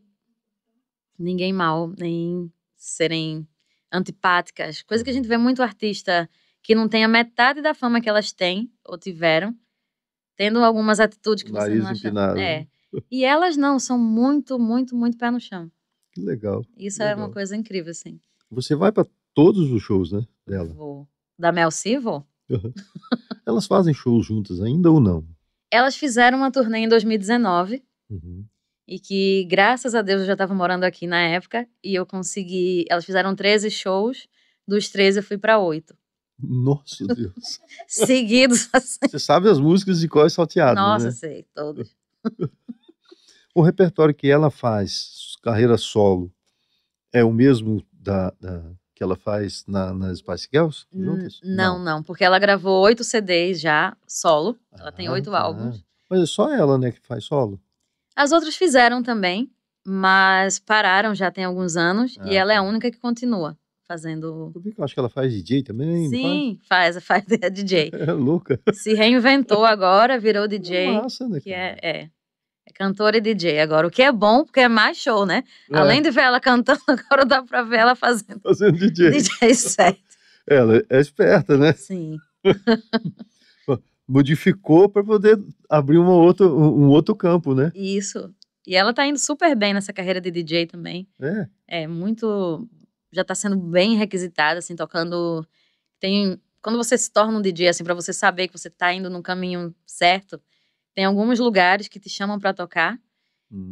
mal, nem serem antipáticas. Coisa que a gente vê muito artista que não tem a metade da fama que elas têm, ou tiveram, tendo algumas atitudes que você não acha. Empinado. E elas não, são muito, muito, muito pé no chão. Que legal. Isso é uma coisa incrível, assim. Você vai para todos os shows, né, dela? Vou. Da Mel C, vou. Elas fazem shows juntas ainda ou não? Elas fizeram uma turnê em 2019. E que, graças a Deus, eu já estava morando aqui na época. E eu consegui... Elas fizeram 13 shows. Dos 13 eu fui para 8. Nossa, Deus. Seguidos, assim. Você sabe as músicas de cor e salteado, Nossa, né? sei, todas. O repertório que ela faz, carreira solo, é o mesmo que ela faz nas Spice Girls? Juntas? Não, porque ela gravou 8 CDs já, solo. Ela tem 8 álbuns. Mas é só ela, né, que faz solo? As outras fizeram também, mas pararam já tem alguns anos. E ela é a única que continua fazendo... Eu acho que ela faz DJ também. Sim, faz DJ. É louca. Se reinventou agora, virou DJ. É massa, né, que é cantora e DJ agora, o que é bom, porque é mais show, né? Além de ver ela cantando, agora dá pra ver ela fazendo DJ. DJ certo. Ela é esperta, né? Sim. Modificou para poder abrir um outro campo, né? Isso. E ela tá indo super bem nessa carreira de DJ também. Muito... Já tá sendo bem requisitada, assim, tocando... Quando você se torna um DJ, assim, pra você saber que você tá indo no caminho certo, tem alguns lugares que te chamam pra tocar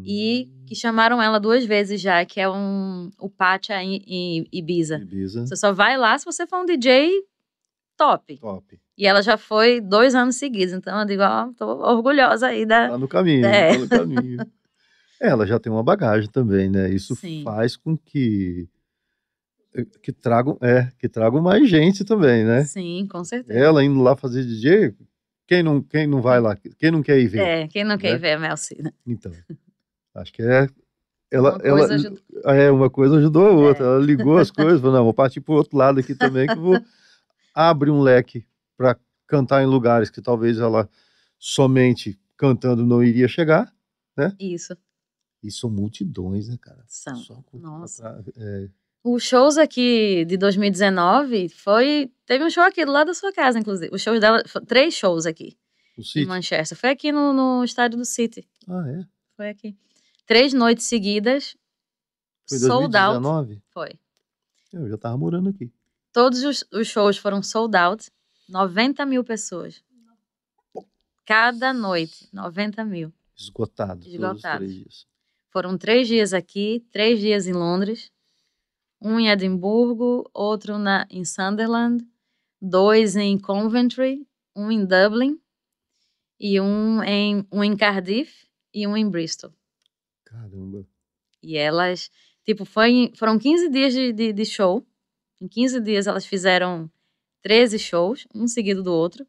e que chamaram ela 2 vezes já, que é o Pátia em Ibiza. Você só vai lá se você for um DJ top. E ela já foi 2 anos seguidos, então eu digo, tô orgulhosa aí da... Tá no caminho, tá no caminho. Ela já tem uma bagagem também, né? Isso faz com que tragam mais gente também, né? Sim, com certeza. Ela indo lá fazer DJ, quem não vai lá? Quem não quer ir ver? Quem não quer ir ver a Mel C, né? Então, acho que uma coisa ajudou a outra. Ela ligou as coisas, falou, não, vou partir pro outro lado aqui também, que eu vou abrir um leque para cantar em lugares que talvez ela somente cantando não iria chegar, né? Isso. E são multidões, né, cara? São. Nossa. É. Os shows aqui de 2019 teve um show aqui do lado da sua casa, inclusive. Os shows dela, 3 shows aqui. Em Manchester. Foi aqui no estádio do City. Ah, é? Foi aqui. 3 noites seguidas. Foi 2019? Sold out. Foi. Eu já tava morando aqui. Todos os shows foram sold out. 90 mil pessoas. Cada noite. 90 mil. Esgotados. Todos os 3 dias. Foram 3 dias aqui, 3 dias em Londres. Um em Edimburgo, outro em Sunderland, 2 em Coventry, um em Dublin, e um em Cardiff e um em Bristol. Caramba. E elas, foram 15 dias de show. Em 15 dias elas fizeram 13 shows, um seguido do outro,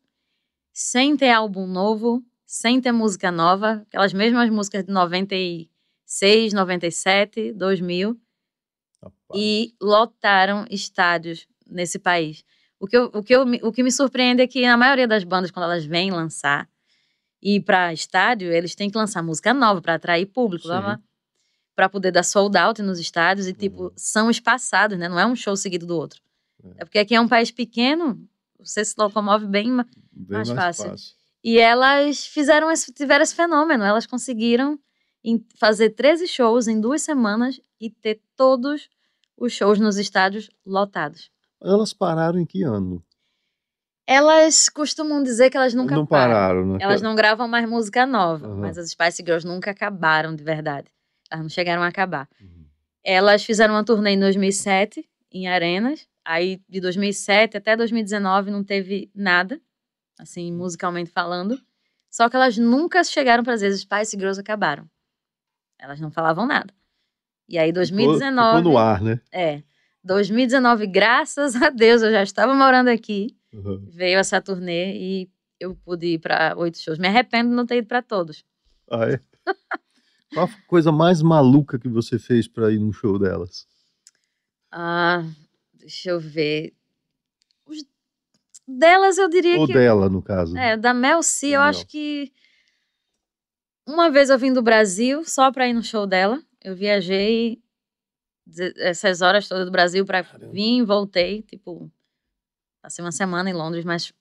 sem ter álbum novo, sem ter música nova, aquelas mesmas músicas de 96, 97, 2000. E lotaram estádios nesse país. O que me surpreende é que a maioria das bandas, quando elas vêm lançar e ir para estádio, eles têm que lançar música nova para atrair público, para poder dar sold out nos estádios e são espaçados, né? Não é um show seguido do outro. É porque aqui é um país pequeno, você se locomove bem mais fácil. E elas tiveram esse fenômeno, elas conseguiram fazer 13 shows em 2 semanas e ter todos os shows nos estádios lotados. Elas pararam em que ano? Elas costumam dizer que elas nunca Não param. pararam, né? Elas não gravam mais música nova, Uhum. mas as Spice Girls nunca acabaram de verdade. Elas não chegaram a acabar. Uhum. Elas fizeram uma turnê em 2007, em arenas. Aí, de 2007 até 2019, não teve nada, assim, musicalmente falando. Só que elas nunca chegaram para dizer, as Spice Girls acabaram. Elas não falavam nada. E aí, 2019... Ficou no ar, né? 2019, graças a Deus, eu já estava morando aqui. Uhum. Veio essa turnê e eu pude ir para 8 shows. Me arrependo de não ter ido para todos. Ah, é? Qual a coisa mais maluca que você fez para ir num show delas? Deixa eu ver. Delas, eu diria Ou que... dela, no caso. Da Mel C, eu acho que... Uma vez eu vim do Brasil só para ir no show dela. Eu viajei essas horas todas do Brasil para vir e voltei. Tipo, passei uma semana em Londres, mas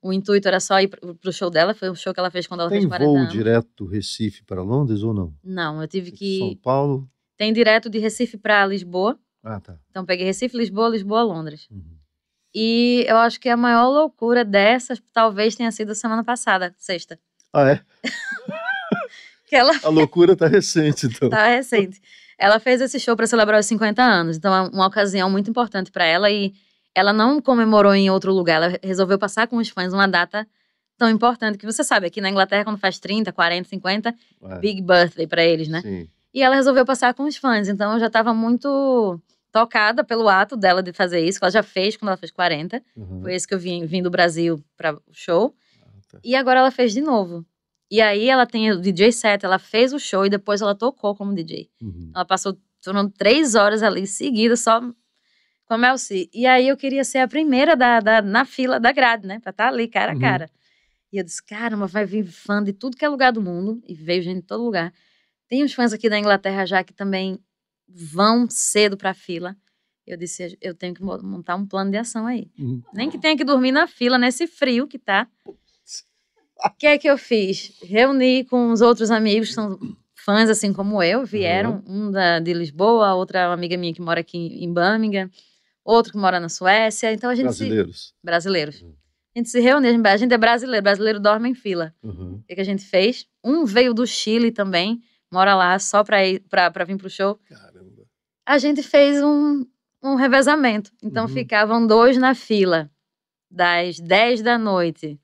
o intuito era só ir pro show dela. Foi o show que ela fez quando ela fez 40 anos. Tem voo direto do Recife para Londres ou não? Não, eu tive que... São Paulo? Tem direto de Recife para Lisboa. Ah, tá. Então peguei Recife, Lisboa, Lisboa, Londres. Uhum. E eu acho que a maior loucura dessas talvez tenha sido semana passada, sexta. Ah, é? A loucura tá recente, então. Tá recente. Ela fez esse show para celebrar os 50 anos. Então é uma ocasião muito importante para ela e ela não comemorou em outro lugar. Ela resolveu passar com os fãs uma data tão importante que você sabe, aqui na Inglaterra quando faz 30, 40, 50, big birthday para eles, né? Sim. E ela resolveu passar com os fãs. Então eu já tava muito tocada pelo ato dela de fazer isso, que ela já fez quando ela fez 40. Uhum. Foi esse que eu vim do Brasil para o show. Tá. E agora ela fez de novo. E aí ela tem o DJ set, ela fez o show e depois ela tocou como DJ. Uhum. Ela foram 3 horas ali seguidas só com a Mel C. E aí eu queria ser a primeira na fila da grade, né? Pra estar ali cara a cara. E eu disse, caramba, vai vir fã de tudo que é lugar do mundo. E veio gente de todo lugar. Tem uns fãs aqui da Inglaterra já que também vão cedo pra fila. Eu disse, eu tenho que montar um plano de ação aí. Nem que tenha que dormir na fila, nesse frio que tá. O que é que eu fiz? Reuni com os outros amigos que são fãs assim como eu, vieram, um de Lisboa, outra amiga minha que mora aqui em Birmingham, outro que mora na Suécia, então a gente brasileiros. A gente se reuniu, a gente é brasileiro dorme em fila. O que a gente fez? Um veio do Chile também, mora lá só pra vir pro show. Caramba. A gente fez um revezamento, então ficavam 2 na fila, das 10 da noite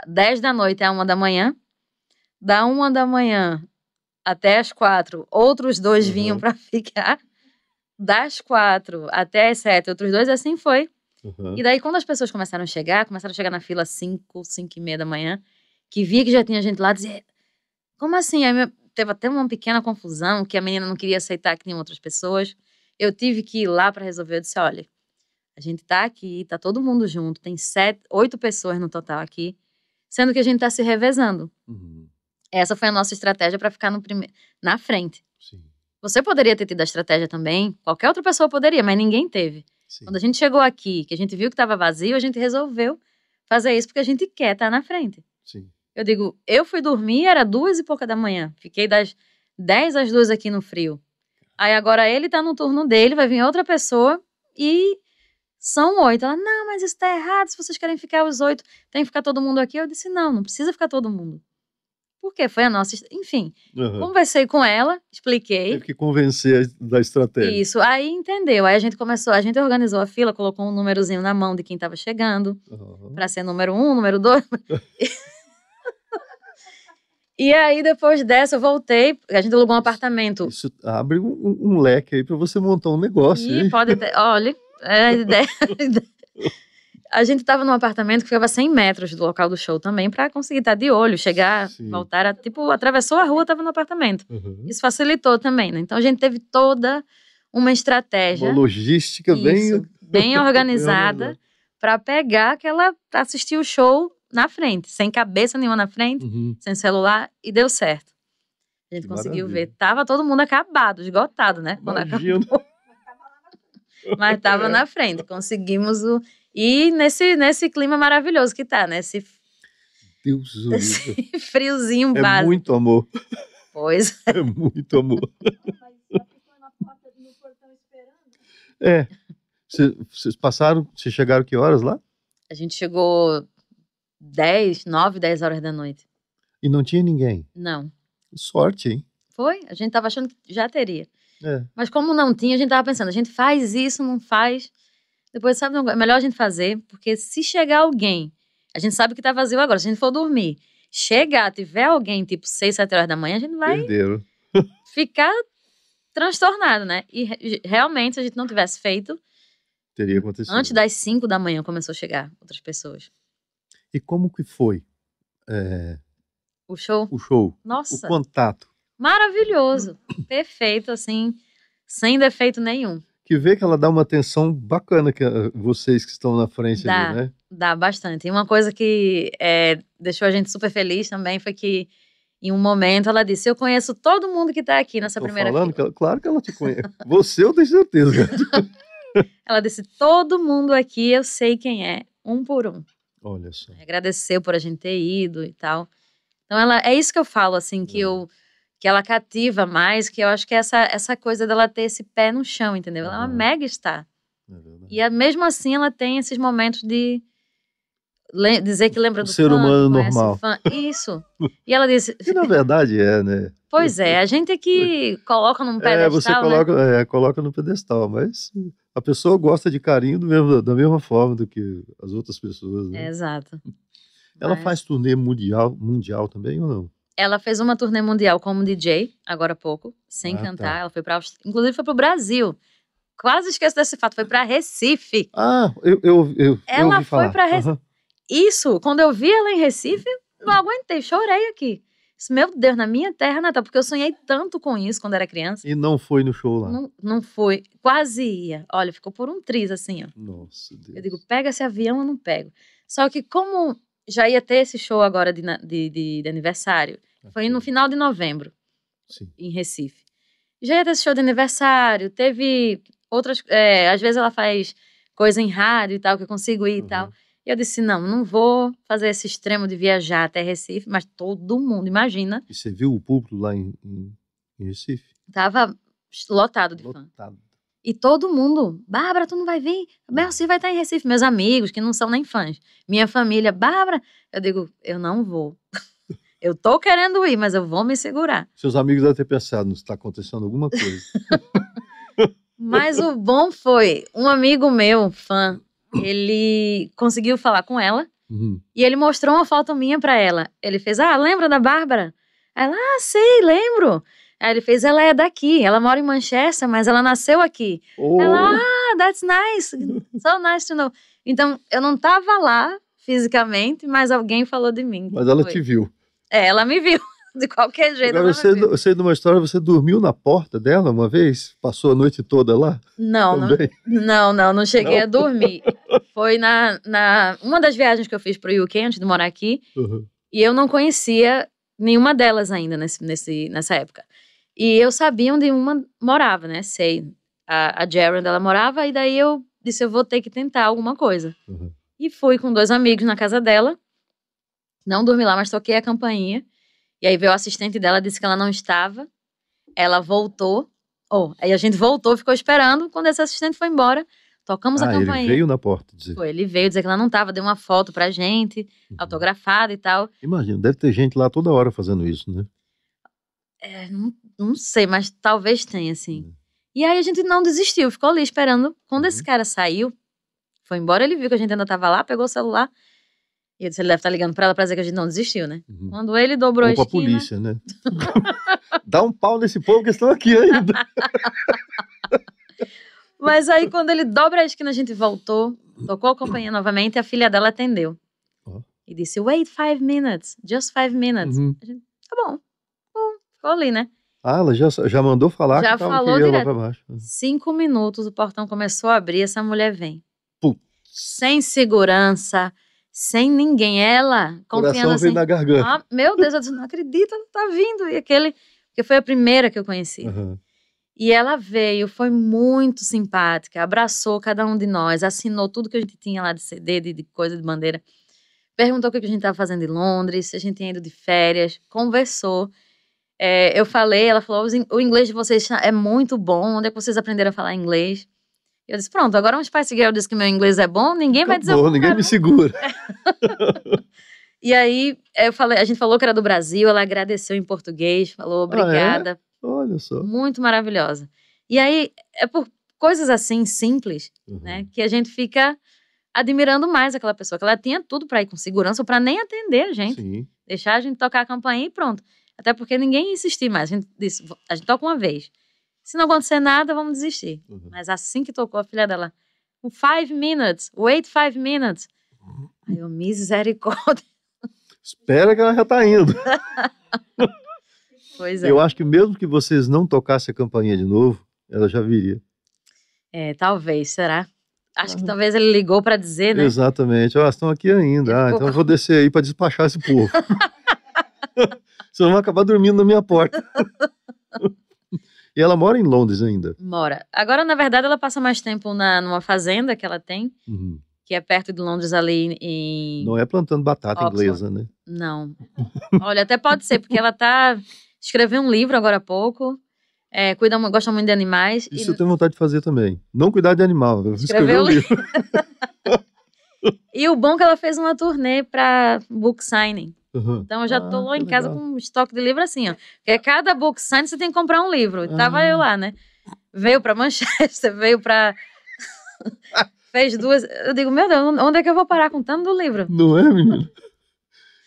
10 da noite a 1 da manhã. Da 1 da manhã até as 4, outros 2 vinham para ficar. Das 4 até as 7, outros 2, assim foi. E daí, quando as pessoas começaram a chegar na fila 5, 5 e meia da manhã, que via que já tinha gente lá, dizia, como assim? Aí teve até uma pequena confusão, que a menina não queria aceitar que tinham outras pessoas. Eu tive que ir lá para resolver. Eu disse, olha, a gente tá aqui, tá todo mundo junto, tem 8 pessoas no total aqui, sendo que a gente tá se revezando. Essa foi a nossa estratégia para ficar na frente. Sim. Você poderia ter tido a estratégia também, qualquer outra pessoa poderia, mas ninguém teve. Sim. Quando a gente chegou aqui, que a gente viu que estava vazio, a gente resolveu fazer isso porque a gente quer estar na frente. Sim. Eu digo, eu fui dormir, era 2 e pouca da manhã, fiquei das 10 às 2 aqui no frio. Aí agora ele tá no turno dele, vai vir outra pessoa e... São 8. Ela, não, mas isso tá errado. Se vocês querem ficar os 8, tem que ficar todo mundo aqui. Eu disse, não precisa ficar todo mundo. Por quê? Foi a nossa... Enfim, conversei com ela, expliquei. Teve que convencer da estratégia. Isso, aí entendeu. Aí a gente organizou a fila, colocou um númerozinho na mão de quem tava chegando, pra ser número 1, número 2. E aí, depois dessa, eu voltei, a gente alugou um apartamento. Isso abre um leque aí pra você montar um negócio. E pode ter... Olha... A gente tava num apartamento que ficava 100 metros do local do show também, pra conseguir estar de olho, chegar, voltar, atravessou a rua, tava no apartamento. Isso facilitou também, né? Então a gente teve toda uma estratégia. Uma logística bem organizada pra pegar pra assistir o show na frente, sem cabeça nenhuma na frente, sem celular, e deu certo. A gente conseguiu ver. Tava todo mundo acabado, esgotado, né? Imagino. Mas tava na frente, conseguimos E nesse clima maravilhoso que tá, né? Esse friozinho básico. É muito amor. Pois é. É muito amor. Mas ficou na porta no portão esperando? Vocês chegaram que horas lá? A gente chegou 9, 10 horas da noite. E não tinha ninguém. Não. Sorte, hein? Foi? A gente tava achando que já teria. É. Mas como não tinha, a gente tava pensando, a gente faz isso, não faz. Depois, sabe, é melhor a gente fazer, porque se chegar alguém, a gente sabe que tá vazio agora, se a gente for dormir, chegar, tiver alguém, tipo 6, 7 horas da manhã, a gente vai Perderam. ficar transtornado, né? E realmente, se a gente não tivesse feito, Teria acontecido. antes das 5 da manhã começou a chegar outras pessoas. E como que foi O show, o show? O nossa, contato? maravilhoso, perfeito, assim, sem defeito nenhum. Que vê que ela dá uma atenção bacana que vocês que estão na frente Dá. ali, né? Dá bastante. E uma coisa que deixou a gente super feliz também foi que, em um momento, ela disse: eu conheço todo mundo que tá aqui nessa Tô primeira falando fila. que claro que ela te conhece. Você eu tenho certeza. Ela disse: todo mundo aqui eu sei quem é, um por um. Olha só. Agradeceu por a gente ter ido e tal. Então, é isso que eu falo, assim, que ela cativa mais, que eu acho que é essa coisa dela ter esse pé no chão, entendeu? Ela é uma mega star. É verdade. E mesmo assim ela tem esses momentos de dizer que lembra O do ser fã, humano que conhece normal. o fã. Isso. E ela disse, Que na verdade né? pois é, a gente é que coloca num pedestal, Você coloca no pedestal, mas a pessoa gosta de carinho da mesma forma do que as outras pessoas, né? Exato. Ela Mas faz turnê mundial também ou não? ela fez uma turnê mundial como DJ, agora há pouco, sem cantar. Tá. Ela foi inclusive foi pro Brasil. Quase esqueço desse fato, foi pra Recife. Eu Ela ouvi foi falar. pra Recife. Isso, quando eu vi ela em Recife, não aguentei, chorei aqui. Disse, meu Deus, na minha terra natal, porque eu sonhei tanto com isso quando era criança. E não foi no show lá. Não foi, quase ia. Olha, ficou por um triz assim, ó. Nossa Deus. Eu digo, pega esse avião ou não pego? Só que como já ia ter esse show agora de aniversário, foi no final de novembro, Sim. em Recife. Já ia ter esse show de aniversário, teve outras... às vezes ela faz coisa em rádio e tal, que eu consigo ir e tal. E eu disse, não vou fazer esse extremo de viajar até Recife, mas todo mundo, imagina. E você viu o público lá em Recife? Tava lotado de fã. Lotado. E todo mundo, Bárbara, tu não vai vir? Merci vai estar em Recife. Meus amigos, que não são nem fãs. Minha família, Bárbara. Eu digo, eu não vou. Eu tô querendo ir, mas eu vou me segurar. Seus amigos devem ter pensado, não está acontecendo alguma coisa. Mas o bom foi, um amigo meu, fã, ele conseguiu falar com ela. E ele mostrou uma foto minha pra ela. Ele fez, lembra da Bárbara? Ela, sei, lembro. Aí ele fez, ela é daqui, ela mora em Manchester, mas ela nasceu aqui. Ela, that's nice, so nice to know. Então, eu não tava lá fisicamente, mas alguém falou de mim. Mas ela te viu. Ela me viu, de qualquer jeito. Agora, eu sei de uma história, você dormiu na porta dela uma vez? Passou a noite toda lá? Não cheguei a dormir. Foi uma das viagens que eu fiz pro UK antes de morar aqui, e eu não conhecia nenhuma delas ainda nessa época. E eu sabia onde uma morava, né? Sei. A Gerald, ela morava, e daí eu disse, eu vou ter que tentar alguma coisa. E fui com 2 amigos na casa dela. Não dormi lá, mas toquei a campainha. E aí veio o assistente dela, disse que ela não estava. Ela voltou. Aí a gente voltou, ficou esperando. Quando esse assistente foi embora, tocamos a campainha. Ele veio na porta dizer. Foi, ele veio dizer que ela não estava, deu uma foto pra gente, autografada e tal. Imagina, deve ter gente lá toda hora fazendo isso, né? Não sei, mas talvez tenha, assim. E aí a gente não desistiu, ficou ali esperando. Quando esse cara saiu, foi embora, ele viu que a gente ainda tava lá, pegou o celular. E eu disse, ele deve estar ligando pra ela pra dizer que a gente não desistiu, né? Quando ele dobrou a esquina... Ou pra polícia, né? Dá um pau nesse povo que estão aqui ainda. Mas aí quando ele dobra a esquina, a gente voltou, tocou a campainha novamente e a filha dela atendeu. E disse, wait 5 minutes, just 5 minutes. A gente, tá bom. Ficou ali, né? Ela já mandou falar já que tava falou que ia lá direto. pra baixo. 5 minutos, o portão começou a abrir, essa mulher vem. Sem segurança, sem ninguém. Ela, confiando Coração assim. veio na garganta. Meu Deus, eu disse, não acredito, ela tá vindo. E porque foi a primeira que eu conheci. E ela veio, foi muito simpática, abraçou cada um de nós, assinou tudo que a gente tinha lá de CD, de coisa de bandeira. Perguntou o que a gente estava fazendo em Londres, se a gente tinha ido de férias, conversou. Eu falei, ela falou, o inglês de vocês é muito bom, onde é que vocês aprenderam a falar inglês? Eu disse, pronto, agora um Spice Girl diz que meu inglês é bom, ninguém vai dizer o Acabou, ninguém contrário. me segura. E aí, a gente falou que era do Brasil, ela agradeceu em português, falou obrigada. Olha só. Muito maravilhosa. E aí, é por coisas assim, simples, né, que a gente fica admirando mais aquela pessoa, que ela tinha tudo para ir com segurança ou para nem atender a gente. Sim. Deixar a gente tocar a campainha e pronto. Até porque ninguém ia insistir mais. A gente disse, a gente toca uma vez. Se não acontecer nada, vamos desistir. Mas assim que tocou, a filha dela, 5 minutes, wait 5 minutes. Aí eu, misericórdia. Espera que ela já tá indo. Pois é. Eu acho que mesmo que vocês não tocassem a campainha de novo, ela já viria. Talvez, será? Acho que talvez ele ligou para dizer, né? Exatamente. Estão aqui ainda. Então eu vou descer aí para despachar esse povo. Senão vão acabar dormindo na minha porta. E ela mora em Londres ainda? Mora. Agora, na verdade, ela passa mais tempo numa fazenda que ela tem, que é perto de Londres, ali em... Não é plantando batata Oxford. inglesa, né? Não. Olha, até pode ser, porque ela escreveu um livro agora há pouco, gosta muito de animais. Isso eu tenho vontade de fazer também. Não cuidar de animal, escrever um livro. E o bom é que ela fez uma turnê para book signing. Então eu já tô lá em casa legal. com um estoque de livro assim, ó. Porque cada book signing você tem que comprar um livro. Tava eu lá, né? Veio pra Manchester, veio pra... Fez 2. Eu digo, meu Deus, onde é que eu vou parar com tanto do livro? Não é, menino?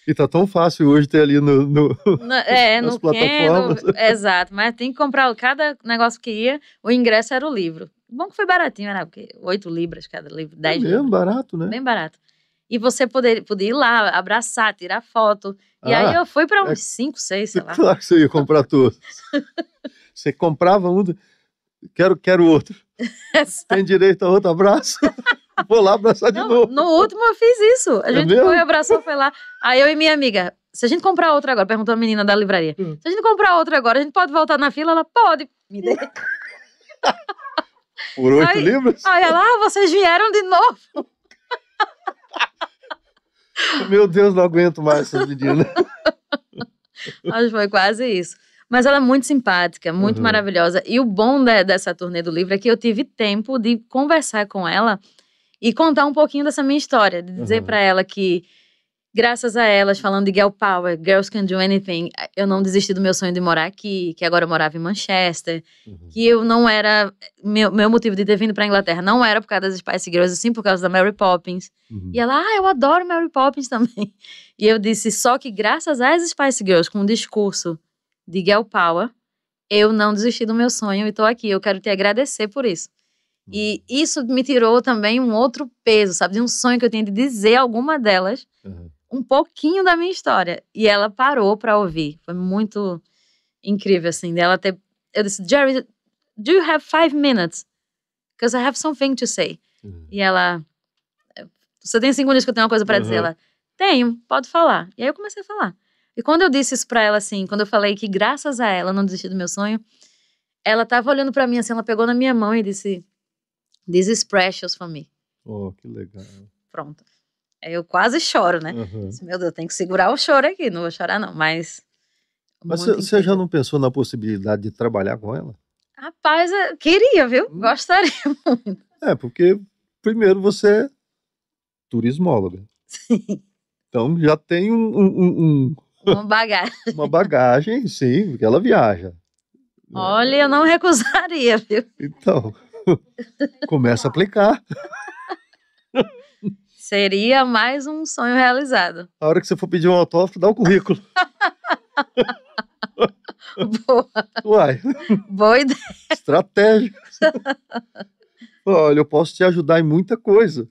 E tá tão fácil hoje ter ali nas no plataformas. Kindle, exato, mas tem que comprar cada negócio que ia, o ingresso era o livro. Bom que foi baratinho, era porque 8 libras cada livro, 10 mesmo, libras. barato, né? Bem barato. E você podia ir lá, abraçar, tirar foto. E aí eu fui para uns 5, 6, sei lá. Claro que você ia comprar todos. Você comprava um, quero outro. Tem direito a outro abraço? Vou lá abraçar de novo. No último eu fiz isso. A gente foi, abraçou, foi lá. Aí eu e minha amiga, se a gente comprar outra agora, perguntou a menina da livraria, se a gente comprar outra agora, a gente pode voltar na fila? Ela, pode. Me dê. Por 8 libras? Aí ela, vocês vieram de novo. Meu Deus, não aguento mais essas meninas. Mas foi quase isso. Mas ela é muito simpática, muito maravilhosa. E o bom dessa turnê do livro é que eu tive tempo de conversar com ela e contar um pouquinho dessa minha história. De dizer pra ela que, graças a elas, falando de Girl Power, Girls Can Do Anything, eu não desisti do meu sonho de morar aqui, que agora eu morava em Manchester, que eu não era... Meu motivo de ter vindo pra Inglaterra não era por causa das Spice Girls, sim por causa da Mary Poppins. E ela, eu adoro Mary Poppins também. E eu disse, só que graças às Spice Girls, com um discurso de Girl Power, eu não desisti do meu sonho e tô aqui, eu quero te agradecer por isso. E isso me tirou também um outro peso, sabe, de um sonho que eu tinha de dizer a alguma delas um pouquinho da minha história. E ela parou pra ouvir. Foi muito incrível, assim, dela ter... Eu disse, Jerry, do you have 5 minutes? Because I have something to say. E ela... Você tem 5 minutos que eu tenho uma coisa pra dizer? Ela, tenho, pode falar. E aí eu comecei a falar. E quando eu disse isso pra ela, assim, quando eu falei que graças a ela eu não desisti do meu sonho, ela tava olhando pra mim, assim, ela pegou na minha mão e disse, this is precious for me. Oh, que legal. Pronto. Aí eu quase choro, né? Disse, meu Deus, eu tenho que segurar o choro aqui, não vou chorar não, mas você já não pensou na possibilidade de trabalhar com ela? Rapaz, eu queria, viu? Gostaria muito. Porque primeiro você é turismóloga. Sim. Então já tem uma bagagem. Uma bagagem, sim, porque ela viaja. Olha, eu não recusaria, viu? Então, começa a aplicar. Seria mais um sonho realizado. A hora que você for pedir um autógrafo, dá o currículo. Boa. Uai. Boa ideia. Estratégia. Olha, eu posso te ajudar em muita coisa.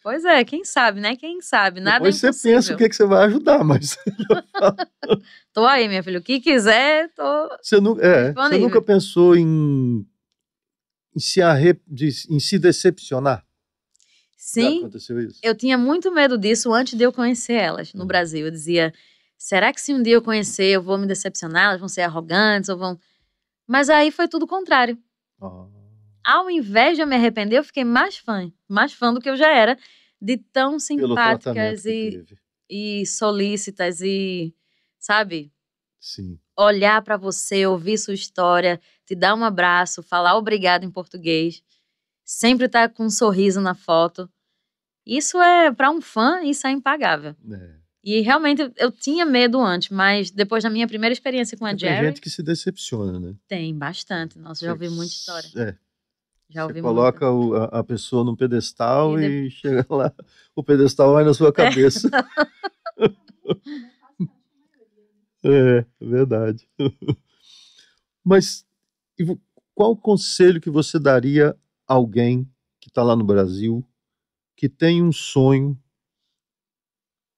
Pois é, quem sabe, né? Quem sabe, nada Depois é impossível. você pensa o que você vai ajudar, mas... Tô aí, minha filha. O que quiser, tô Você nunca pensou em se decepcionar? Sim, já aconteceu isso? Eu tinha muito medo disso antes de eu conhecer elas no Brasil. Eu dizia, será que se um dia eu conhecer, eu vou me decepcionar? Elas vão ser arrogantes ou vão... Mas aí foi tudo o contrário. Ao invés de eu me arrepender, eu fiquei mais fã do que eu já era, de tão simpáticas e solícitas e, sabe? Sim. Olhar pra você, ouvir sua história, te dar um abraço, falar obrigado em português, sempre estar com um sorriso na foto. Isso para um fã, isso é impagável. E realmente eu tinha medo antes, mas depois da minha primeira experiência com a Jerry... Tem gente que se decepciona, né? Tem, bastante. Nossa, já ouvi muita história. Já ouvi Você coloca a pessoa num pedestal e chega lá, o pedestal vai na sua cabeça. É verdade. Mas qual o conselho que você daria a alguém que está lá no Brasil, que tem um sonho,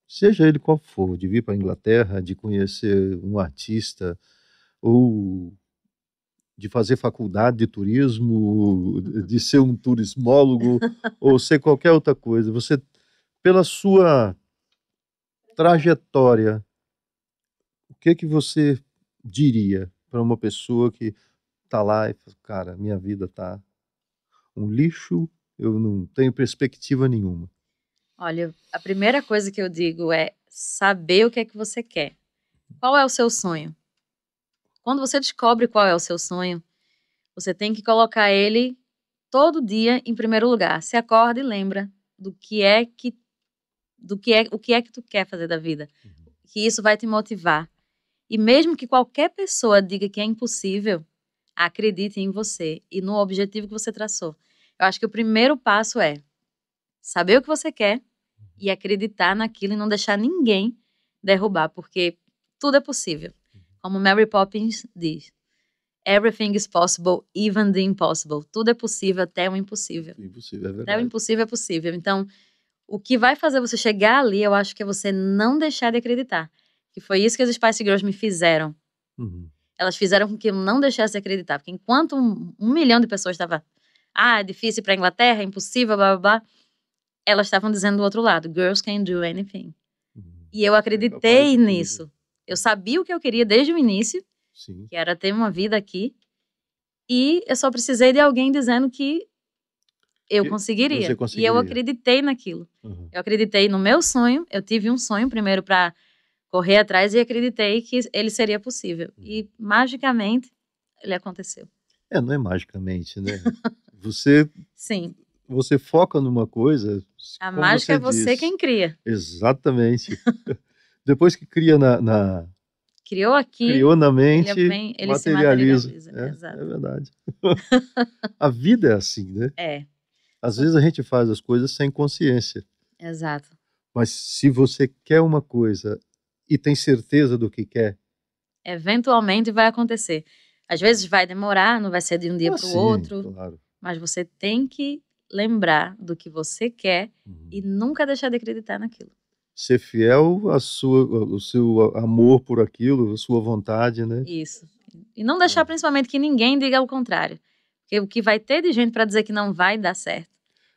seja ele qual for, de vir para a Inglaterra, de conhecer um artista, ou de fazer faculdade de turismo, de ser um turismólogo, ou ser qualquer outra coisa. Você, pela sua trajetória, o que você diria para uma pessoa que está lá e fala, cara, minha vida está um lixo, eu não tenho perspectiva nenhuma? Olha, a primeira coisa que eu digo é saber o que é que você quer. Qual é o seu sonho? Quando você descobre qual é o seu sonho, você tem que colocar ele todo dia em primeiro lugar. Se acorda e lembra o que é que tu quer fazer da vida. Que isso vai te motivar. E mesmo que qualquer pessoa diga que é impossível, acredite em você e no objetivo que você traçou. Eu acho que o primeiro passo é saber o que você quer e acreditar naquilo e não deixar ninguém derrubar, porque tudo é possível. Como Mary Poppins diz, everything is possible, even the impossible. Tudo é possível, até o impossível. Impossível, é verdade. Até o impossível é possível. Então, o que vai fazer você chegar ali, eu acho que é você não deixar de acreditar. Que foi isso que as Spice Girls me fizeram. Elas fizeram com que eu não deixasse de acreditar. Porque enquanto um milhão de pessoas estava, é difícil ir para a Inglaterra, é impossível, blá, blá, blá, elas estavam dizendo do outro lado, girls can do anything. E eu acreditei nisso. Eu sabia o que eu queria desde o início, que era ter uma vida aqui, e eu só precisei de alguém dizendo que eu conseguiria. E eu acreditei naquilo. Eu acreditei no meu sonho, eu tive um sonho primeiro para correr atrás e acreditei que ele seria possível. E, magicamente, ele aconteceu. Não é magicamente, né? Você... Sim. Você foca numa coisa... A mágica é você quem cria. Exatamente. Depois que cria Criou aqui... Criou na mente, ele materializa. É verdade. A vida é assim, né? Às vezes a gente faz as coisas sem consciência. Exato. Mas se você quer uma coisa e tem certeza do que quer... Eventualmente vai acontecer. Às vezes vai demorar, não vai ser de um dia para o outro. Claro. Mas você tem que lembrar do que você quer e nunca deixar de acreditar naquilo. Ser fiel ao seu amor por aquilo, a sua vontade, né? Isso. E não deixar principalmente que ninguém diga o contrário. Porque o que vai ter de gente para dizer que não vai dar certo.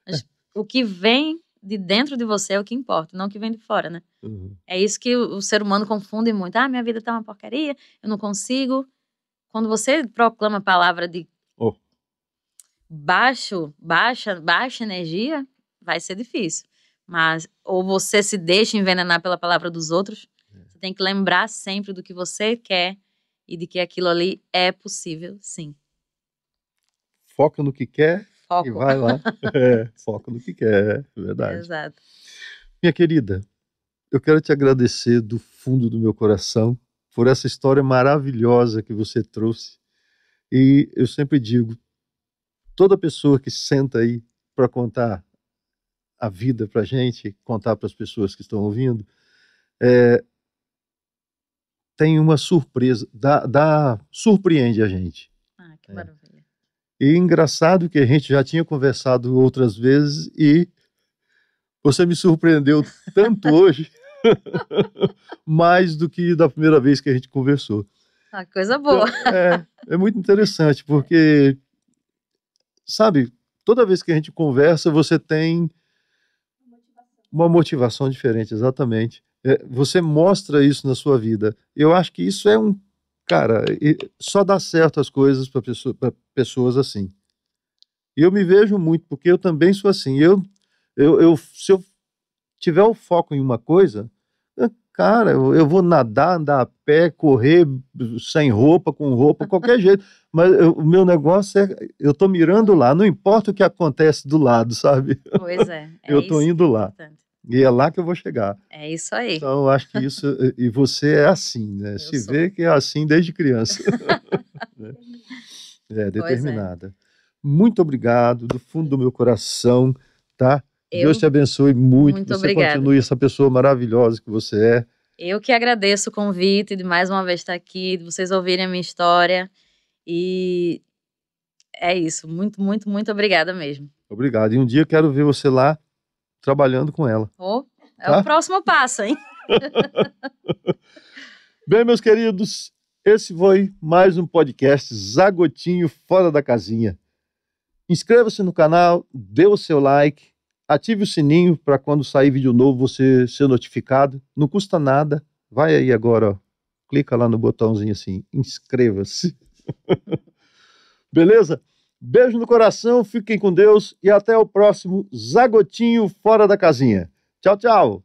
Mas o que vem de dentro de você é o que importa, não o que vem de fora, né? É isso que o ser humano confunde muito. Minha vida tá uma porcaria, eu não consigo. Quando você proclama a palavra de baixa energia, vai ser difícil. Mas, ou você se deixa envenenar pela palavra dos outros, você tem que lembrar sempre do que você quer e de que aquilo ali é possível, sim. Foca no que quer e vai lá. Foca no que quer, é verdade. Exato. Minha querida, eu quero te agradecer do fundo do meu coração por essa história maravilhosa que você trouxe. E eu sempre digo, toda pessoa que senta aí para contar a vida para a gente, contar para as pessoas que estão ouvindo, tem uma surpresa, surpreende a gente. Que maravilha. E engraçado que a gente já tinha conversado outras vezes e você me surpreendeu tanto hoje, mais do que da primeira vez que a gente conversou. Coisa boa. Então, é muito interessante, porque, sabe, toda vez que a gente conversa, você tem uma motivação diferente, exatamente. Você mostra isso na sua vida. Eu acho que isso cara, só dá certo as coisas para pessoas assim. E eu me vejo muito, porque eu também sou assim. Se eu tiver o foco em uma coisa, Cara, eu vou nadar, andar a pé, correr sem roupa, com roupa, qualquer jeito. Mas o meu negócio é, eu tô mirando lá, não importa o que acontece do lado, sabe? Pois é. Eu tô isso indo que é lá. importante. E é lá que eu vou chegar. É isso aí. Então, eu acho que isso, e você é assim, né? Eu Se sou. vê que é assim desde criança. É, Pois é. determinada. Muito obrigado, do fundo do meu coração, tá? Eu, Deus te abençoe muito, que muito você obrigada. continue essa pessoa maravilhosa que você é. Eu que agradeço o convite de mais uma vez estar aqui, de vocês ouvirem a minha história. E é isso. Muito, muito, muito obrigada mesmo. Obrigado. E um dia eu quero ver você lá trabalhando com ela. Oh, é Tá? o próximo passo, hein? Bem, meus queridos, esse foi mais um podcast Zagotinho Fora da Casinha. Inscreva-se no canal, dê o seu like, ative o sininho para quando sair vídeo novo você ser notificado. Não custa nada. Vai aí agora, ó. Clica lá no botãozinho assim, inscreva-se. Beleza? Beijo no coração, fiquem com Deus e até o próximo Zagotinho Fora da Casinha. Tchau, tchau!